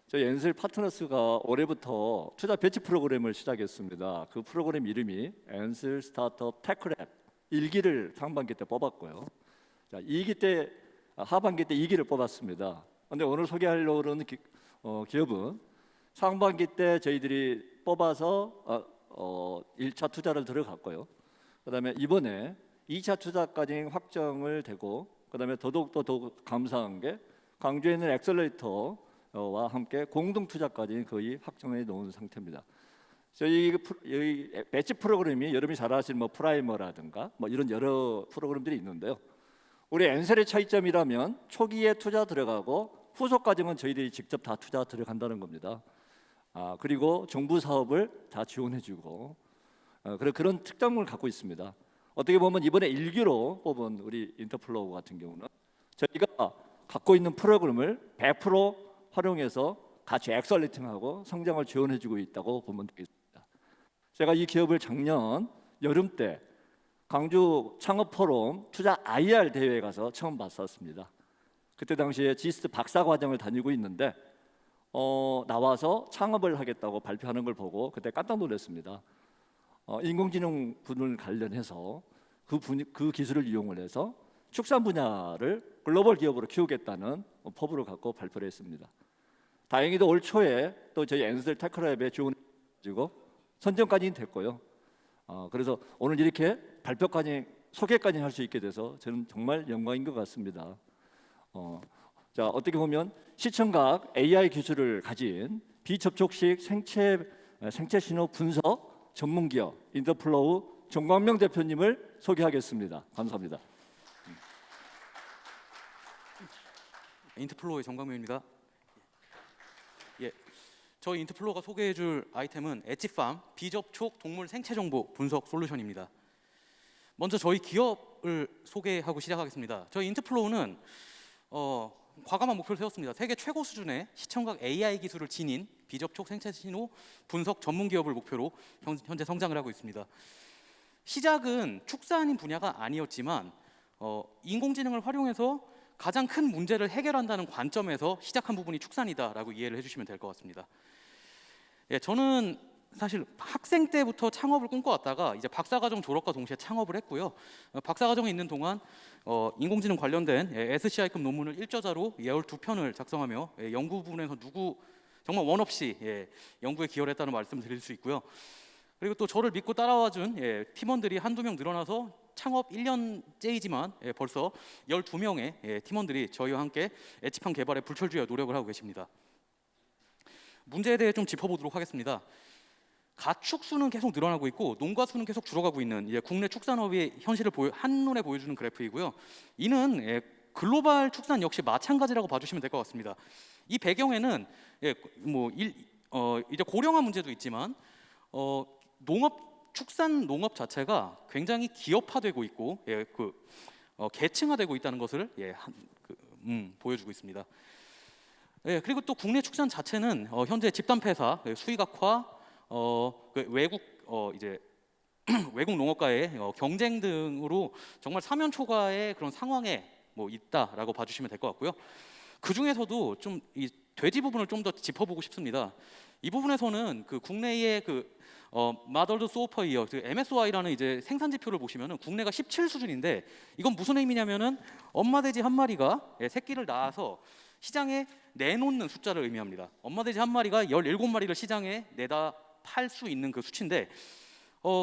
저희 엔셀 파트너스가 올해부터 투자 배치 프로그램을 시작했습니다. 그 프로그램 이름이 엔셀 스타트업 테크랩 1기를 상반기 때 뽑았고요. 자, 2기 때 하반기 때 2기를 뽑았습니다. 근데 오늘 소개하려고 하는 기업은 상반기 때 저희들이 뽑아서 1차 투자를 들어갔고요. 그다음에 이번에 2차 투자까지 확정을 되고 그다음에 더더욱 감사한 게 광주에 있는 엑셀러레이터와 함께 공동 투자까지 거의 확정해 놓은 상태입니다. 저희 배치 프로그램이 여러분이 잘 아시는 프라이머라든가 이런 여러 프로그램들이 있는데요. 우리 엔셀의 차이점이라면 초기에 투자 들어가고 후속 과정은 저희들이 직접 다 투자 들어간다는 겁니다. 그리고 정부 사업을 다 지원해주고 그런 특성을 갖고 있습니다. 어떻게 보면 이번에 1기로 뽑은 우리 인터플로우 같은 경우는 저희가 갖고 있는 프로그램을 100% 활용해서 같이 엑셀레이팅하고 성장을 지원해주고 있다고 보면 되겠습니다. 제가 이 기업을 작년 여름 때 광주 창업포럼 투자 IR 대회에 가서 처음 봤었습니다. 그때 당시에 지스트 박사 과정을 다니고 있는데 나와서 창업을 하겠다고 발표하는 걸 보고 그때 깜짝 놀랐습니다. 인공지능 분을 관련해서 그 기술을 이용을 해서 축산 분야를 글로벌 기업으로 키우겠다는 포부를 갖고 발표를 했습니다. 다행히도 올 초에 또 저희 엔셀 테크랩에 지원해가지고 선정까지 됐고요. 그래서 오늘 이렇게 발표까지 소개까지 할 수 있게 돼서 저는 정말 영광인 것 같습니다. 자, 어떻게 보면 시청각 AI 기술을 가진 비접촉식 생체 신호 분석 전문 기업 인터플로우 정광명 대표님을 소개하겠습니다. 감사합니다. 인터플로우의 정광명입니다. 저희 인터플로우가 소개해줄 아이템은 엣지팜 비접촉 동물 생체 정보 분석 솔루션입니다. 먼저 저희 기업을 소개하고 시작하겠습니다. 저희 인터플로우는 과감한 목표를 세웠습니다. 세계 최고 수준의 시청각 AI 기술을 지닌 비접촉 생체 신호 분석 전문 기업을 목표로 현재 성장을 하고 있습니다. 시작은 축산인 분야가 아니었지만 인공지능을 활용해서 가장 큰 문제를 해결한다는 관점에서 시작한 부분이 축산이다라고 이해를 해주시면 될 것 같습니다. 저는 사실 학생 때부터 창업을 꿈꿔왔다가 이제 박사과정 졸업과 동시에 창업을 했고요. 박사과정에 있는 동안 인공지능 관련된 SCI급 논문을 일저자로 12편을 작성하며 연구 부분에서 정말 원 없이 연구에 기여를 했다는 말씀을 드릴 수 있고요. 그리고 또 저를 믿고 따라와준 팀원들이 한두 명 늘어나서 창업 1년째이지만 벌써 12명의 팀원들이 저희와 함께 엣지팜 개발에 불철주야 노력을 하고 계십니다. 문제에 대해 좀 짚어보도록 하겠습니다. 가축 수는 계속 늘어나고 있고 농가 수는 계속 줄어가고 있는 국내 축산업의 현실을 한눈에 보여주는 그래프이고요. 이는 글로벌 축산 역시 마찬가지라고 봐주시면 될 것 같습니다. 이 배경에는 이제 고령화 문제도 있지만 축산 농업 자체가 굉장히 기업화되고 있고 계층화되고 있다는 것을 보여주고 있습니다. 그리고 또 국내 축산 자체는 현재 집단 폐사, 수익악화, 외국 농업과의 경쟁 등으로 정말 사면초가의 그런 상황에 있다라고 봐주시면 될 것 같고요. 그 중에서도 좀 이 돼지 부분을 좀 더 짚어보고 싶습니다. 이 부분에서는 그 국내의 마더드 소퍼이어 MSY라는 이제 생산 지표를 보시면은 국내가 17 수준인데 이건 무슨 의미냐면은 엄마 돼지 한 마리가 새끼를 낳아서 시장에 내놓는 숫자를 의미합니다. 엄마 돼지 한 마리가 17마리를 시장에 내다 팔 수 있는 그 수치인데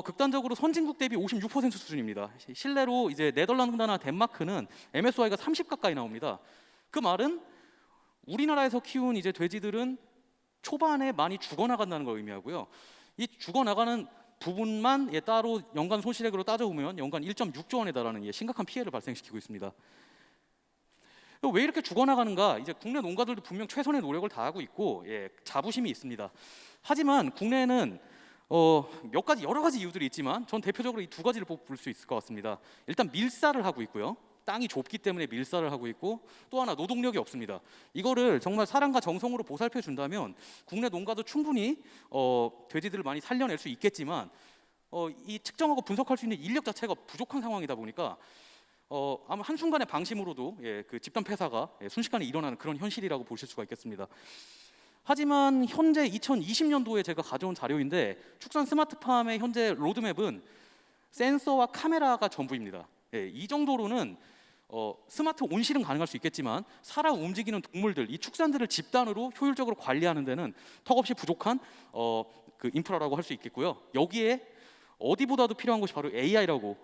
극단적으로 선진국 대비 56% 수준입니다. 실내로 이제 네덜란드나 덴마크는 MSY가 30 가까이 나옵니다. 그 말은 우리나라에서 키운 이제 돼지들은 초반에 많이 죽어나간다는 걸 의미하고요. 이 죽어나가는 부분만 따로 연간 손실액으로 따져보면 연간 1.6조 원에 달하는 심각한 피해를 발생시키고 있습니다. 왜 이렇게 죽어나가는가? 이제 국내 농가들도 분명 최선의 노력을 다하고 있고 자부심이 있습니다. 하지만 국내에는 여러 가지 이유들이 있지만 전 대표적으로 이 두 가지를 볼 수 있을 것 같습니다. 일단 밀사를 하고 있고요. 땅이 좁기 때문에 밀사를 하고 있고 또 하나 노동력이 없습니다. 이거를 정말 사랑과 정성으로 보살펴 준다면 국내 농가도 충분히 돼지들을 많이 살려낼 수 있겠지만 이 측정하고 분석할 수 있는 인력 자체가 부족한 상황이다 보니까 아마 한순간의 방심으로도 그 집단 폐사가 순식간에 일어나는 그런 현실이라고 보실 수가 있겠습니다. 하지만 현재 2020년도에 제가 가져온 자료인데 축산 스마트팜의 현재 로드맵은 센서와 카메라가 전부입니다. 이 정도로는 스마트 온실은 가능할 수 있겠지만 살아 움직이는 동물들, 이 축산들을 집단으로 효율적으로 관리하는 데는 턱없이 부족한 그 인프라라고 할 수 있겠고요. 여기에 어디보다도 필요한 것이 바로 AI라고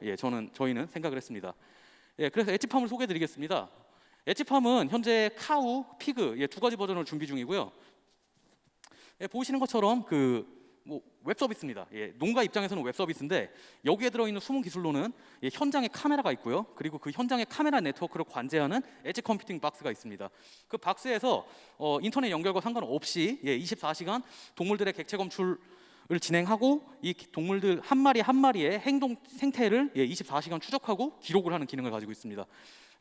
저희는 생각을 했습니다. 그래서 엣지팜을 소개해드리겠습니다. 엣지팜은 현재 카우, 피그 두 가지 버전을 준비 중이고요. 보시는 것처럼 웹 서비스입니다. 농가 입장에서는 웹 서비스인데 여기에 들어있는 숨은 기술로는 현장에 카메라가 있고요. 그리고 그 현장의 카메라 네트워크를 관제하는 엣지 컴퓨팅 박스가 있습니다. 그 박스에서 인터넷 연결과 상관없이 24시간 동물들의 객체 검출을 진행하고 이 동물들 한 마리 한 마리의 행동 생태를 24시간 추적하고 기록을 하는 기능을 가지고 있습니다.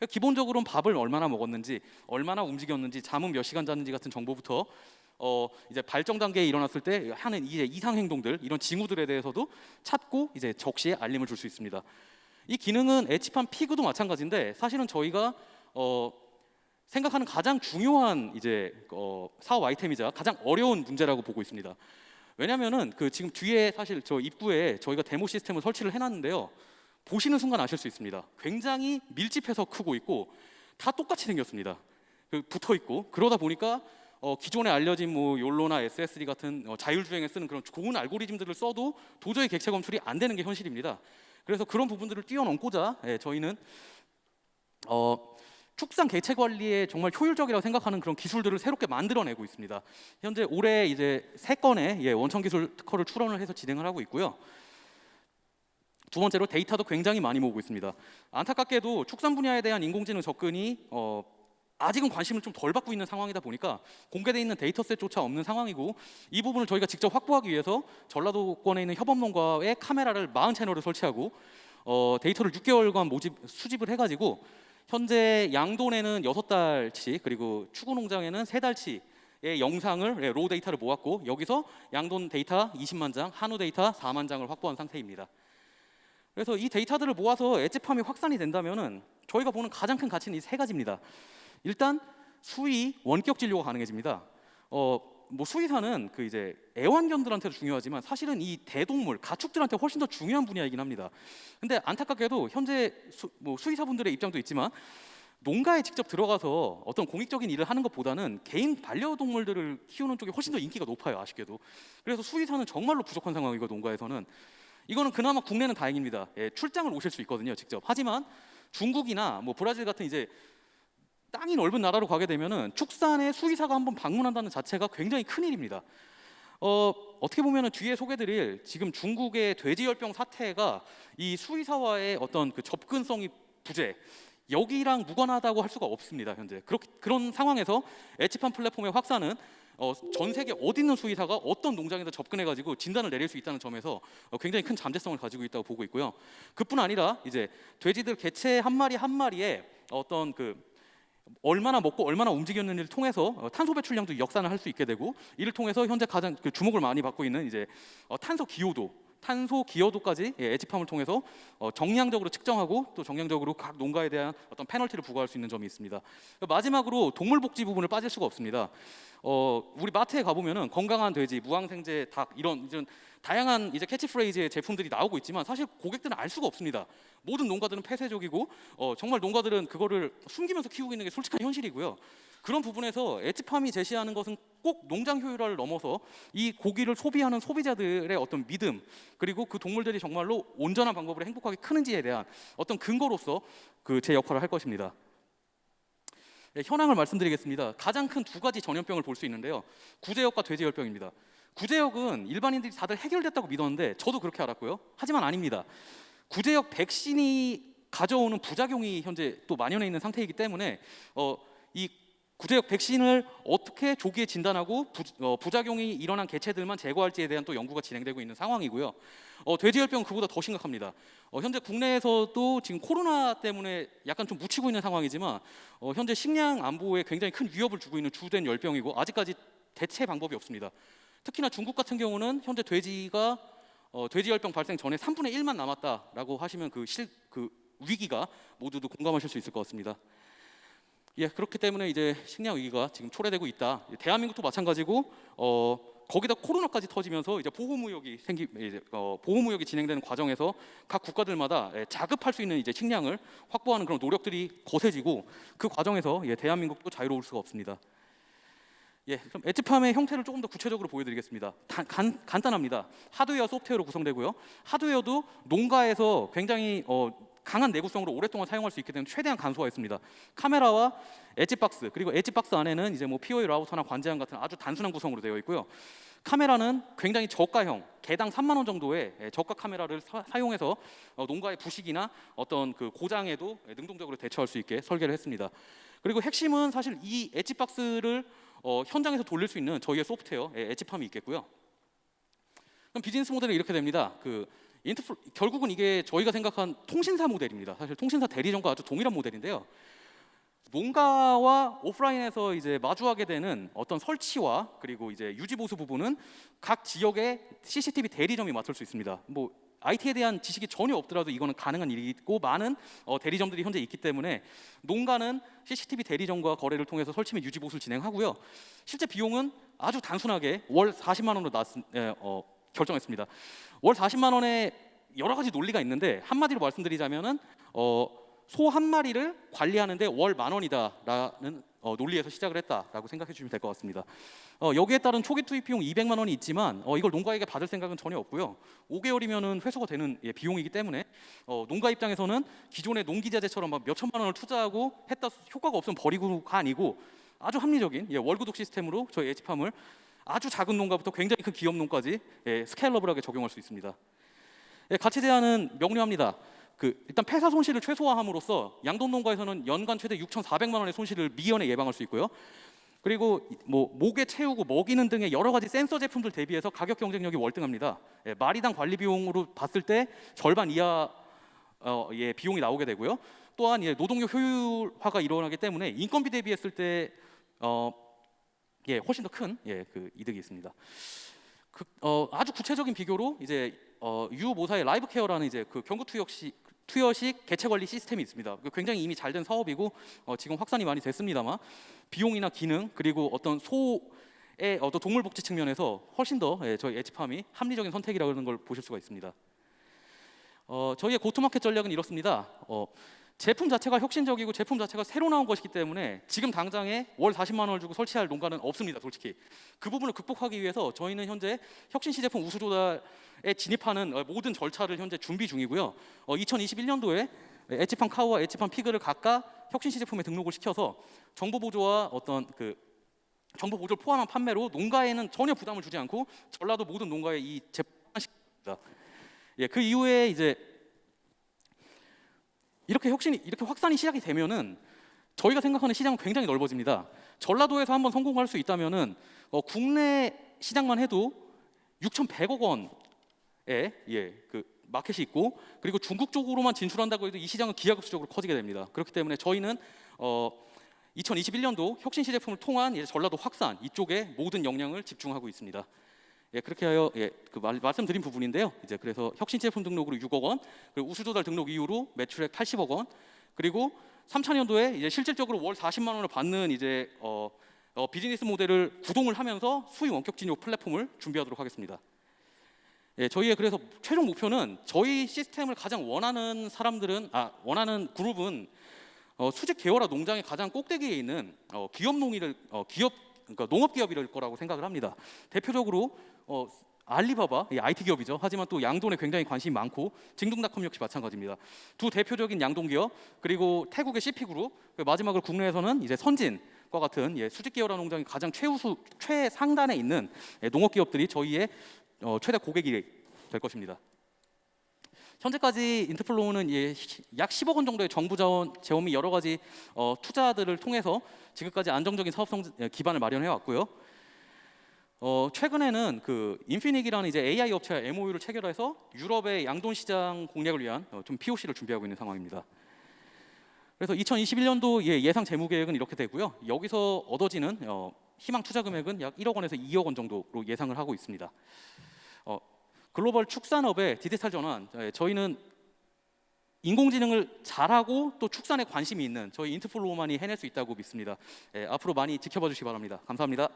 기본적으로는 밥을 얼마나 먹었는지, 얼마나 움직였는지, 잠은 몇 시간 잤는지 같은 정보부터 이제 발정 단계에 일어났을 때 하는 이제 이상 행동들, 이런 징후들에 대해서도 찾고 이제 적시에 알림을 줄 수 있습니다. 이 기능은 엣지팜 피그도 마찬가지인데 사실은 저희가 생각하는 가장 중요한 이제 사업 아이템이자 가장 어려운 문제라고 보고 있습니다. 왜냐하면은 지금 뒤에 사실 저 입구에 저희가 데모 시스템을 설치를 해놨는데요. 보시는 순간 아실 수 있습니다. 굉장히 밀집해서 크고 있고 다 똑같이 생겼습니다. 붙어 있고 그러다 보니까 기존에 알려진 욜로나 SSD 같은 자율주행에 쓰는 그런 좋은 알고리즘들을 써도 도저히 객체 검출이 안 되는 게 현실입니다. 그래서 그런 부분들을 뛰어넘고자 저희는 축산 객체 관리에 정말 효율적이라고 생각하는 그런 기술들을 새롭게 만들어내고 있습니다. 현재 올해 이제 3건의 원천 기술 특허를 출원을 해서 진행을 하고 있고요. 두 번째로 데이터도 굉장히 많이 모으고 있습니다. 안타깝게도 축산 분야에 대한 인공지능 접근이 아직은 관심을 좀 덜 받고 있는 상황이다 보니까 공개되어 있는 데이터셋조차 없는 상황이고 이 부분을 저희가 직접 확보하기 위해서 전라도권에 있는 협업농가에 카메라를 40채널을 설치하고 데이터를 6개월간 수집을 해가지고 현재 양돈에는 6달치 그리고 추구농장에는 3달치의 영상을 로우 데이터를 모았고 여기서 양돈 데이터 20만 장, 한우 데이터 4만 장을 확보한 상태입니다. 그래서 이 데이터들을 모아서 엣지팜이 확산이 된다면은 저희가 보는 가장 큰 가치는 이 3가지입니다. 일단 수의 원격 진료가 가능해집니다. 수의사는 이제 애완견들한테도 중요하지만 사실은 이 대동물 가축들한테 훨씬 더 중요한 분야이긴 합니다. 근데 안타깝게도 현재 수의사분들의 입장도 있지만 농가에 직접 들어가서 어떤 공익적인 일을 하는 것보다는 개인 반려동물들을 키우는 쪽이 훨씬 더 인기가 높아요, 아쉽게도. 그래서 수의사는 정말로 부족한 상황이고 농가에서는 이거는 그나마 국내는 다행입니다. 출장을 오실 수 있거든요, 직접. 하지만 중국이나 브라질 같은 이제 땅이 넓은 나라로 가게 되면은 축산에 수의사가 한번 방문한다는 자체가 굉장히 큰 일입니다. 어떻게 보면은 뒤에 소개드릴 지금 중국의 돼지열병 사태가 이 수의사와의 어떤 접근성이 부재 여기랑 무관하다고 할 수가 없습니다. 현재 그런 상황에서 엣지팜 플랫폼의 확산은 전 세계 어디 있는 수의사가 어떤 농장에다 접근해가지고 진단을 내릴 수 있다는 점에서 굉장히 큰 잠재성을 가지고 있다고 보고 있고요. 그뿐 아니라 이제 돼지들 개체 한 마리 한 마리에 어떤 그 얼마나 먹고 얼마나 움직였는지를 통해서 탄소 배출량도 역산을 할 수 있게 되고, 이를 통해서 현재 가장 그 주목을 많이 받고 있는 이제 탄소 기여도까지 에지팜을 통해서 정량적으로 측정하고 또 정량적으로 각 농가에 대한 어떤 페널티를 부과할 수 있는 점이 있습니다. 마지막으로 동물복지 부분을 빠질 수가 없습니다. 우리 마트에 가보면은 건강한 돼지, 무항생제 닭 이런 다양한 이제 캐치프레이즈의 제품들이 나오고 있지만 사실 고객들은 알 수가 없습니다. 모든 농가들은 폐쇄적이고 정말 농가들은 그거를 숨기면서 키우고 있는 게 솔직한 현실이고요. 그런 부분에서 에지팜이 제시하는 것은 꼭 농장 효율화를 넘어서 이 고기를 소비하는 소비자들의 어떤 믿음, 그리고 그 동물들이 정말로 온전한 방법으로 행복하게 크는지에 대한 어떤 근거로서 그 제 역할을 할 것입니다. 현황을 말씀드리겠습니다. 가장 큰 두 가지 전염병을 볼 수 있는데요. 구제역과 돼지열병입니다. 구제역은 일반인들이 다들 해결됐다고 믿었는데 저도 그렇게 알았고요. 하지만 아닙니다. 구제역 백신이 가져오는 부작용이 현재 또 만연해 있는 상태이기 때문에 이 구제역 백신을 어떻게 조기에 진단하고 부작용이 일어난 개체들만 제거할지에 대한 또 연구가 진행되고 있는 상황이고요. 돼지열병은 그보다 더 심각합니다. 현재 국내에서도 지금 코로나 때문에 약간 좀 묻히고 있는 상황이지만 현재 식량 안보에 굉장히 큰 위협을 주고 있는 주된 열병이고 아직까지 대체 방법이 없습니다. 특히나 중국 같은 경우는 현재 돼지열병 발생 전에 3분의 1만 남았다라고 하시면 그 위기가 모두도 공감하실 수 있을 것 같습니다. 그렇기 때문에 이제 식량 위기가 지금 초래되고 있다. 대한민국도 마찬가지고 거기다 코로나까지 터지면서 이제 보호무역이 보호무역이 진행되는 과정에서 각 국가들마다 자급할 수 있는 이제 식량을 확보하는 그런 노력들이 거세지고 그 과정에서 대한민국도 자유로울 수가 없습니다. 그럼 에지팜의 형태를 조금 더 구체적으로 보여드리겠습니다. 간단합니다. 하드웨어, 소프트웨어로 구성되고요. 하드웨어도 농가에서 굉장히 강한 내구성으로 오랫동안 사용할 수 있게 되는 최대한 간소화했습니다. 카메라와 엣지박스, 그리고 엣지박스 안에는 이제 뭐 POE 라우터나 관제함 같은 아주 단순한 구성으로 되어 있고요. 카메라는 굉장히 저가형, 개당 3만 원 정도의 저가 카메라를 사용해서 농가의 부식이나 어떤 그 고장에도 능동적으로 대처할 수 있게 설계를 했습니다. 그리고 핵심은 사실 이 엣지박스를 현장에서 돌릴 수 있는 저희의 소프트웨어 엣지팜이 있겠고요. 그럼 비즈니스 모델은 이렇게 됩니다. 결국은 이게 저희가 생각한 통신사 모델입니다. 사실 통신사 대리점과 아주 동일한 모델인데요. 농가와 오프라인에서 이제 마주하게 되는 어떤 설치와 그리고 이제 유지 보수 부분은 각 지역의 CCTV 대리점이 맡을 수 있습니다. 뭐 IT에 대한 지식이 전혀 없더라도 이거는 가능한 일이고 많은 대리점들이 현재 있기 때문에 농가는 CCTV 대리점과 거래를 통해서 설치 및 유지 보수를 진행하고요. 실제 비용은 아주 단순하게 월 40만 원으로 결정했습니다. 월 40만 원에 여러 가지 논리가 있는데 한마디로 말씀드리자면은 소 한 마리를 관리하는데 월 10,000원이다라는 논리에서 시작을 했다라고 생각해 주시면 될 것 같습니다. 여기에 따른 초기 투입 비용 200만 원이 있지만 이걸 농가에게 받을 생각은 전혀 없고요. 5개월이면은 회수가 되는 비용이기 때문에 농가 입장에서는 기존의 농기자재처럼 막 몇 천만 원을 투자하고 했다 효과가 없으면 버리고가 아니고 아주 합리적인 월구독 시스템으로 저희 엣지팜을 아주 작은 농가부터 굉장히 큰 기업 농가까지 스케일러블하게 적용할 수 있습니다. 가치 제한은 명료합니다. 일단 폐사 손실을 최소화함으로써 양돈 농가에서는 연간 최대 6,400만 원의 손실을 미연에 예방할 수 있고요. 그리고 뭐 목에 채우고 먹이는 등의 여러 가지 센서 제품들 대비해서 가격 경쟁력이 월등합니다. 마리당 관리 비용으로 봤을 때 절반 이하의 비용이 나오게 되고요. 또한 노동력 효율화가 일어나기 때문에 인건비 대비했을 때 훨씬 더 큰 그 이득이 있습니다. 아주 구체적인 비교로 이제 유모사의 라이브 케어라는 이제 그 경구 투여식 개체 관리 시스템이 있습니다. 굉장히 이미 잘 된 사업이고 지금 확산이 많이 됐습니다만 비용이나 기능 그리고 어떤 소의 어떤 동물 복지 측면에서 훨씬 더 저희 엣지팜이 합리적인 선택이라는 걸 보실 수가 있습니다. 저희의 고투마켓 전략은 이렇습니다. 제품 자체가 혁신적이고 제품 자체가 새로 나온 것이기 때문에 지금 당장에 월 40만 원을 주고 설치할 농가는 없습니다. 솔직히 그 부분을 극복하기 위해서 저희는 현재 혁신 시제품 우수 조달에 진입하는 모든 절차를 현재 준비 중이고요. 2021년도에 엣지팜 카우와 엣지팜 피그를 각각 혁신 시제품에 등록을 시켜서 정보 보조와 어떤 그 정보 보조를 포함한 판매로 농가에는 전혀 부담을 주지 않고 전라도 모든 농가에 이 제품을 시킵니다. 그 이후에 이제 이렇게 확산이 시작이 되면은 저희가 생각하는 시장은 굉장히 넓어집니다. 전라도에서 한번 성공할 수 있다면은 국내 시장만 해도 6,100억 원의 그 마켓이 있고, 그리고 중국 쪽으로만 진출한다고 해도 이 시장은 기하급수적으로 커지게 됩니다. 그렇기 때문에 저희는 2021년도 혁신 시제품을 통한 이제 전라도 확산 이쪽에 모든 역량을 집중하고 있습니다. 그렇게 하여 말씀드린 부분인데요. 이제 그래서 혁신 제품 등록으로 6억 원, 그리고 우수조달 등록 이후로 매출액 80억 원, 그리고 3차년도에 이제 실질적으로 월 40만 원을 받는 이제 비즈니스 모델을 구동을 하면서 수익 원격 진입 플랫폼을 준비하도록 하겠습니다. 저희의 그래서 최종 목표는 저희 시스템을 가장 원하는 원하는 그룹은 수직 계열화 농장의 가장 꼭대기에 있는 그러니까 농업 기업일 거라고 생각을 합니다. 대표적으로 알리바바, IT 기업이죠. 하지만 또 양돈에 굉장히 관심이 많고 징동닷컴 역시 마찬가지입니다. 두 대표적인 양돈 기업, 그리고 태국의 CP그룹, 마지막으로 국내에서는 이제 선진과 같은 수직 계열화 농장이 가장 최상단에 있는 농업 기업들이 저희의 최대 고객이 될 것입니다. 현재까지 인터플로우는 약 10억 원 정도의 정부 재원 및 여러 가지 투자들을 통해서 지금까지 안정적인 사업성 기반을 마련해 왔고요. 최근에는 그 인피닉이라는 이제 AI 업체와 MOU를 체결해서 유럽의 양돈 시장 공략을 위한 좀 POC를 준비하고 있는 상황입니다. 그래서 2021년도 예상 재무 계획은 이렇게 되고요. 여기서 얻어지는 희망 투자 금액은 약 1억 원에서 2억 원 정도로 예상을 하고 있습니다. 글로벌 축산업의 디지털 전환, 저희는 인공지능을 잘하고 또 축산에 관심이 있는 저희 인터플로우만이 해낼 수 있다고 믿습니다. 앞으로 많이 지켜봐 주시기 바랍니다. 감사합니다.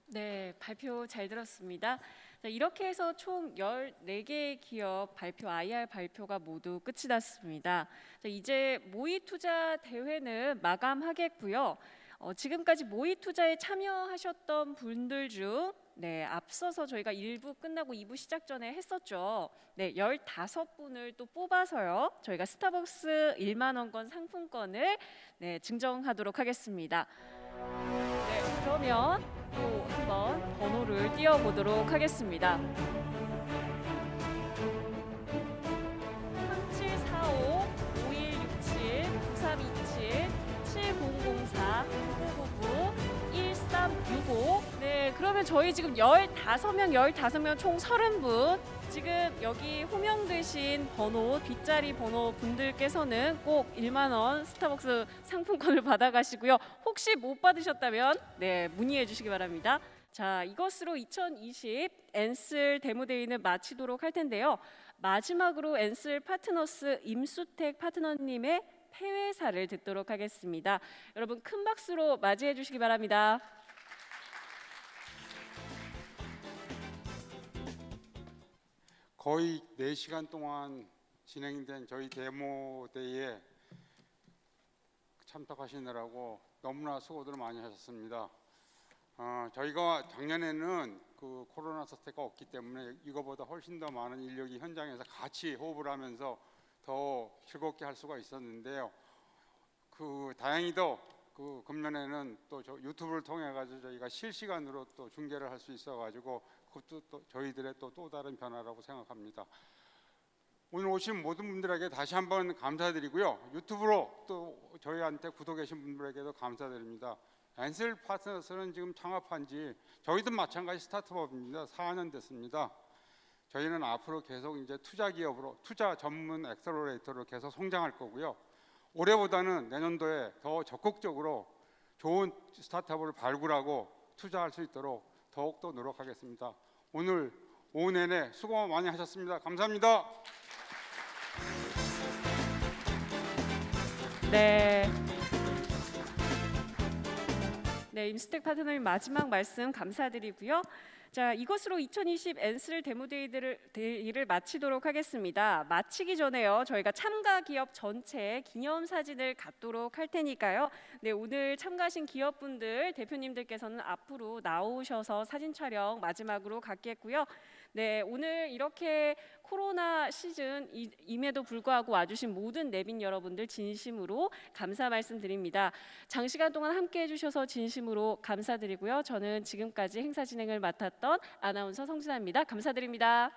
네, 발표 잘 들었습니다. 자, 이렇게 해서 총 14개의 기업 발표, IR 발표가 모두 끝이 났습니다. 자, 이제 모의 투자 대회는 마감하겠고요. 지금까지 모의 투자에 참여하셨던 분들 중 앞서서 저희가 1부 끝나고 2부 시작 전에 했었죠. 15분을 또 뽑아서요. 저희가 스타벅스 1만 원권 상품권을 증정하도록 하겠습니다. 그러면 또 한번 번호를 띄워보도록 하겠습니다. 3745 5167 9327 7004 9999 1365. 그러면 저희 지금 15명 총 30분 지금 여기 호명되신 번호 뒷자리 번호 분들께서는 꼭 1만 원 스타벅스 상품권을 받아가시고요. 혹시 못 받으셨다면 문의해 주시기 바랍니다. 자, 이것으로 2020 엔슬 데모데이는 마치도록 할 텐데요. 마지막으로 엔슬 파트너스 임수택 파트너님의 폐회사를 듣도록 하겠습니다. 여러분 큰 박수로 맞이해 주시기 바랍니다. 거의 4시간 동안 진행된 저희 데모데이에 참석하시느라고 너무나 수고들 많이 하셨습니다. 저희가 작년에는 그 코로나 사태가 없기 때문에 이거보다 훨씬 더 많은 인력이 현장에서 같이 호흡을 하면서 더 즐겁게 할 수가 있었는데요. 다행히도 금년에는 또 유튜브를 통해 가지고 저희가 실시간으로 또 중계를 할 수 있어 가지고 그것도 또 저희들의 또 다른 변화라고 생각합니다. 오늘 오신 모든 분들에게 다시 한번 감사드리고요. 유튜브로 또 저희한테 구독해 주신 분들에게도 감사드립니다. 엔슬 파트너스는 지금 창업한 지 저희도 마찬가지 스타트업입니다. 4년 됐습니다. 저희는 앞으로 계속 이제 투자 기업으로 투자 전문 엑셀러레이터로 계속 성장할 거고요. 올해보다는 내년도에 더 적극적으로 좋은 스타트업을 발굴하고 투자할 수 있도록 더욱더 노력하겠습니다. 오늘 오후 내내 수고 많이 하셨습니다. 감사합니다. 임수택 파트너님 마지막 말씀 감사드리고요. 자, 이것으로 2020 엔슬 데모데이를 마치도록 하겠습니다. 마치기 전에요. 저희가 참가 기업 전체 기념 사진을 갖도록 할 테니까요. 오늘 참가하신 기업분들 대표님들께서는 앞으로 나오셔서 사진 촬영 마지막으로 갖겠고요. 오늘 이렇게 코로나 시즌임에도 불구하고 와주신 모든 내빈 여러분들 진심으로 감사 말씀드립니다. 장시간 동안 함께해 주셔서 진심으로 감사드리고요. 저는 지금까지 행사 진행을 맡았던 아나운서 성진아입니다. 감사드립니다.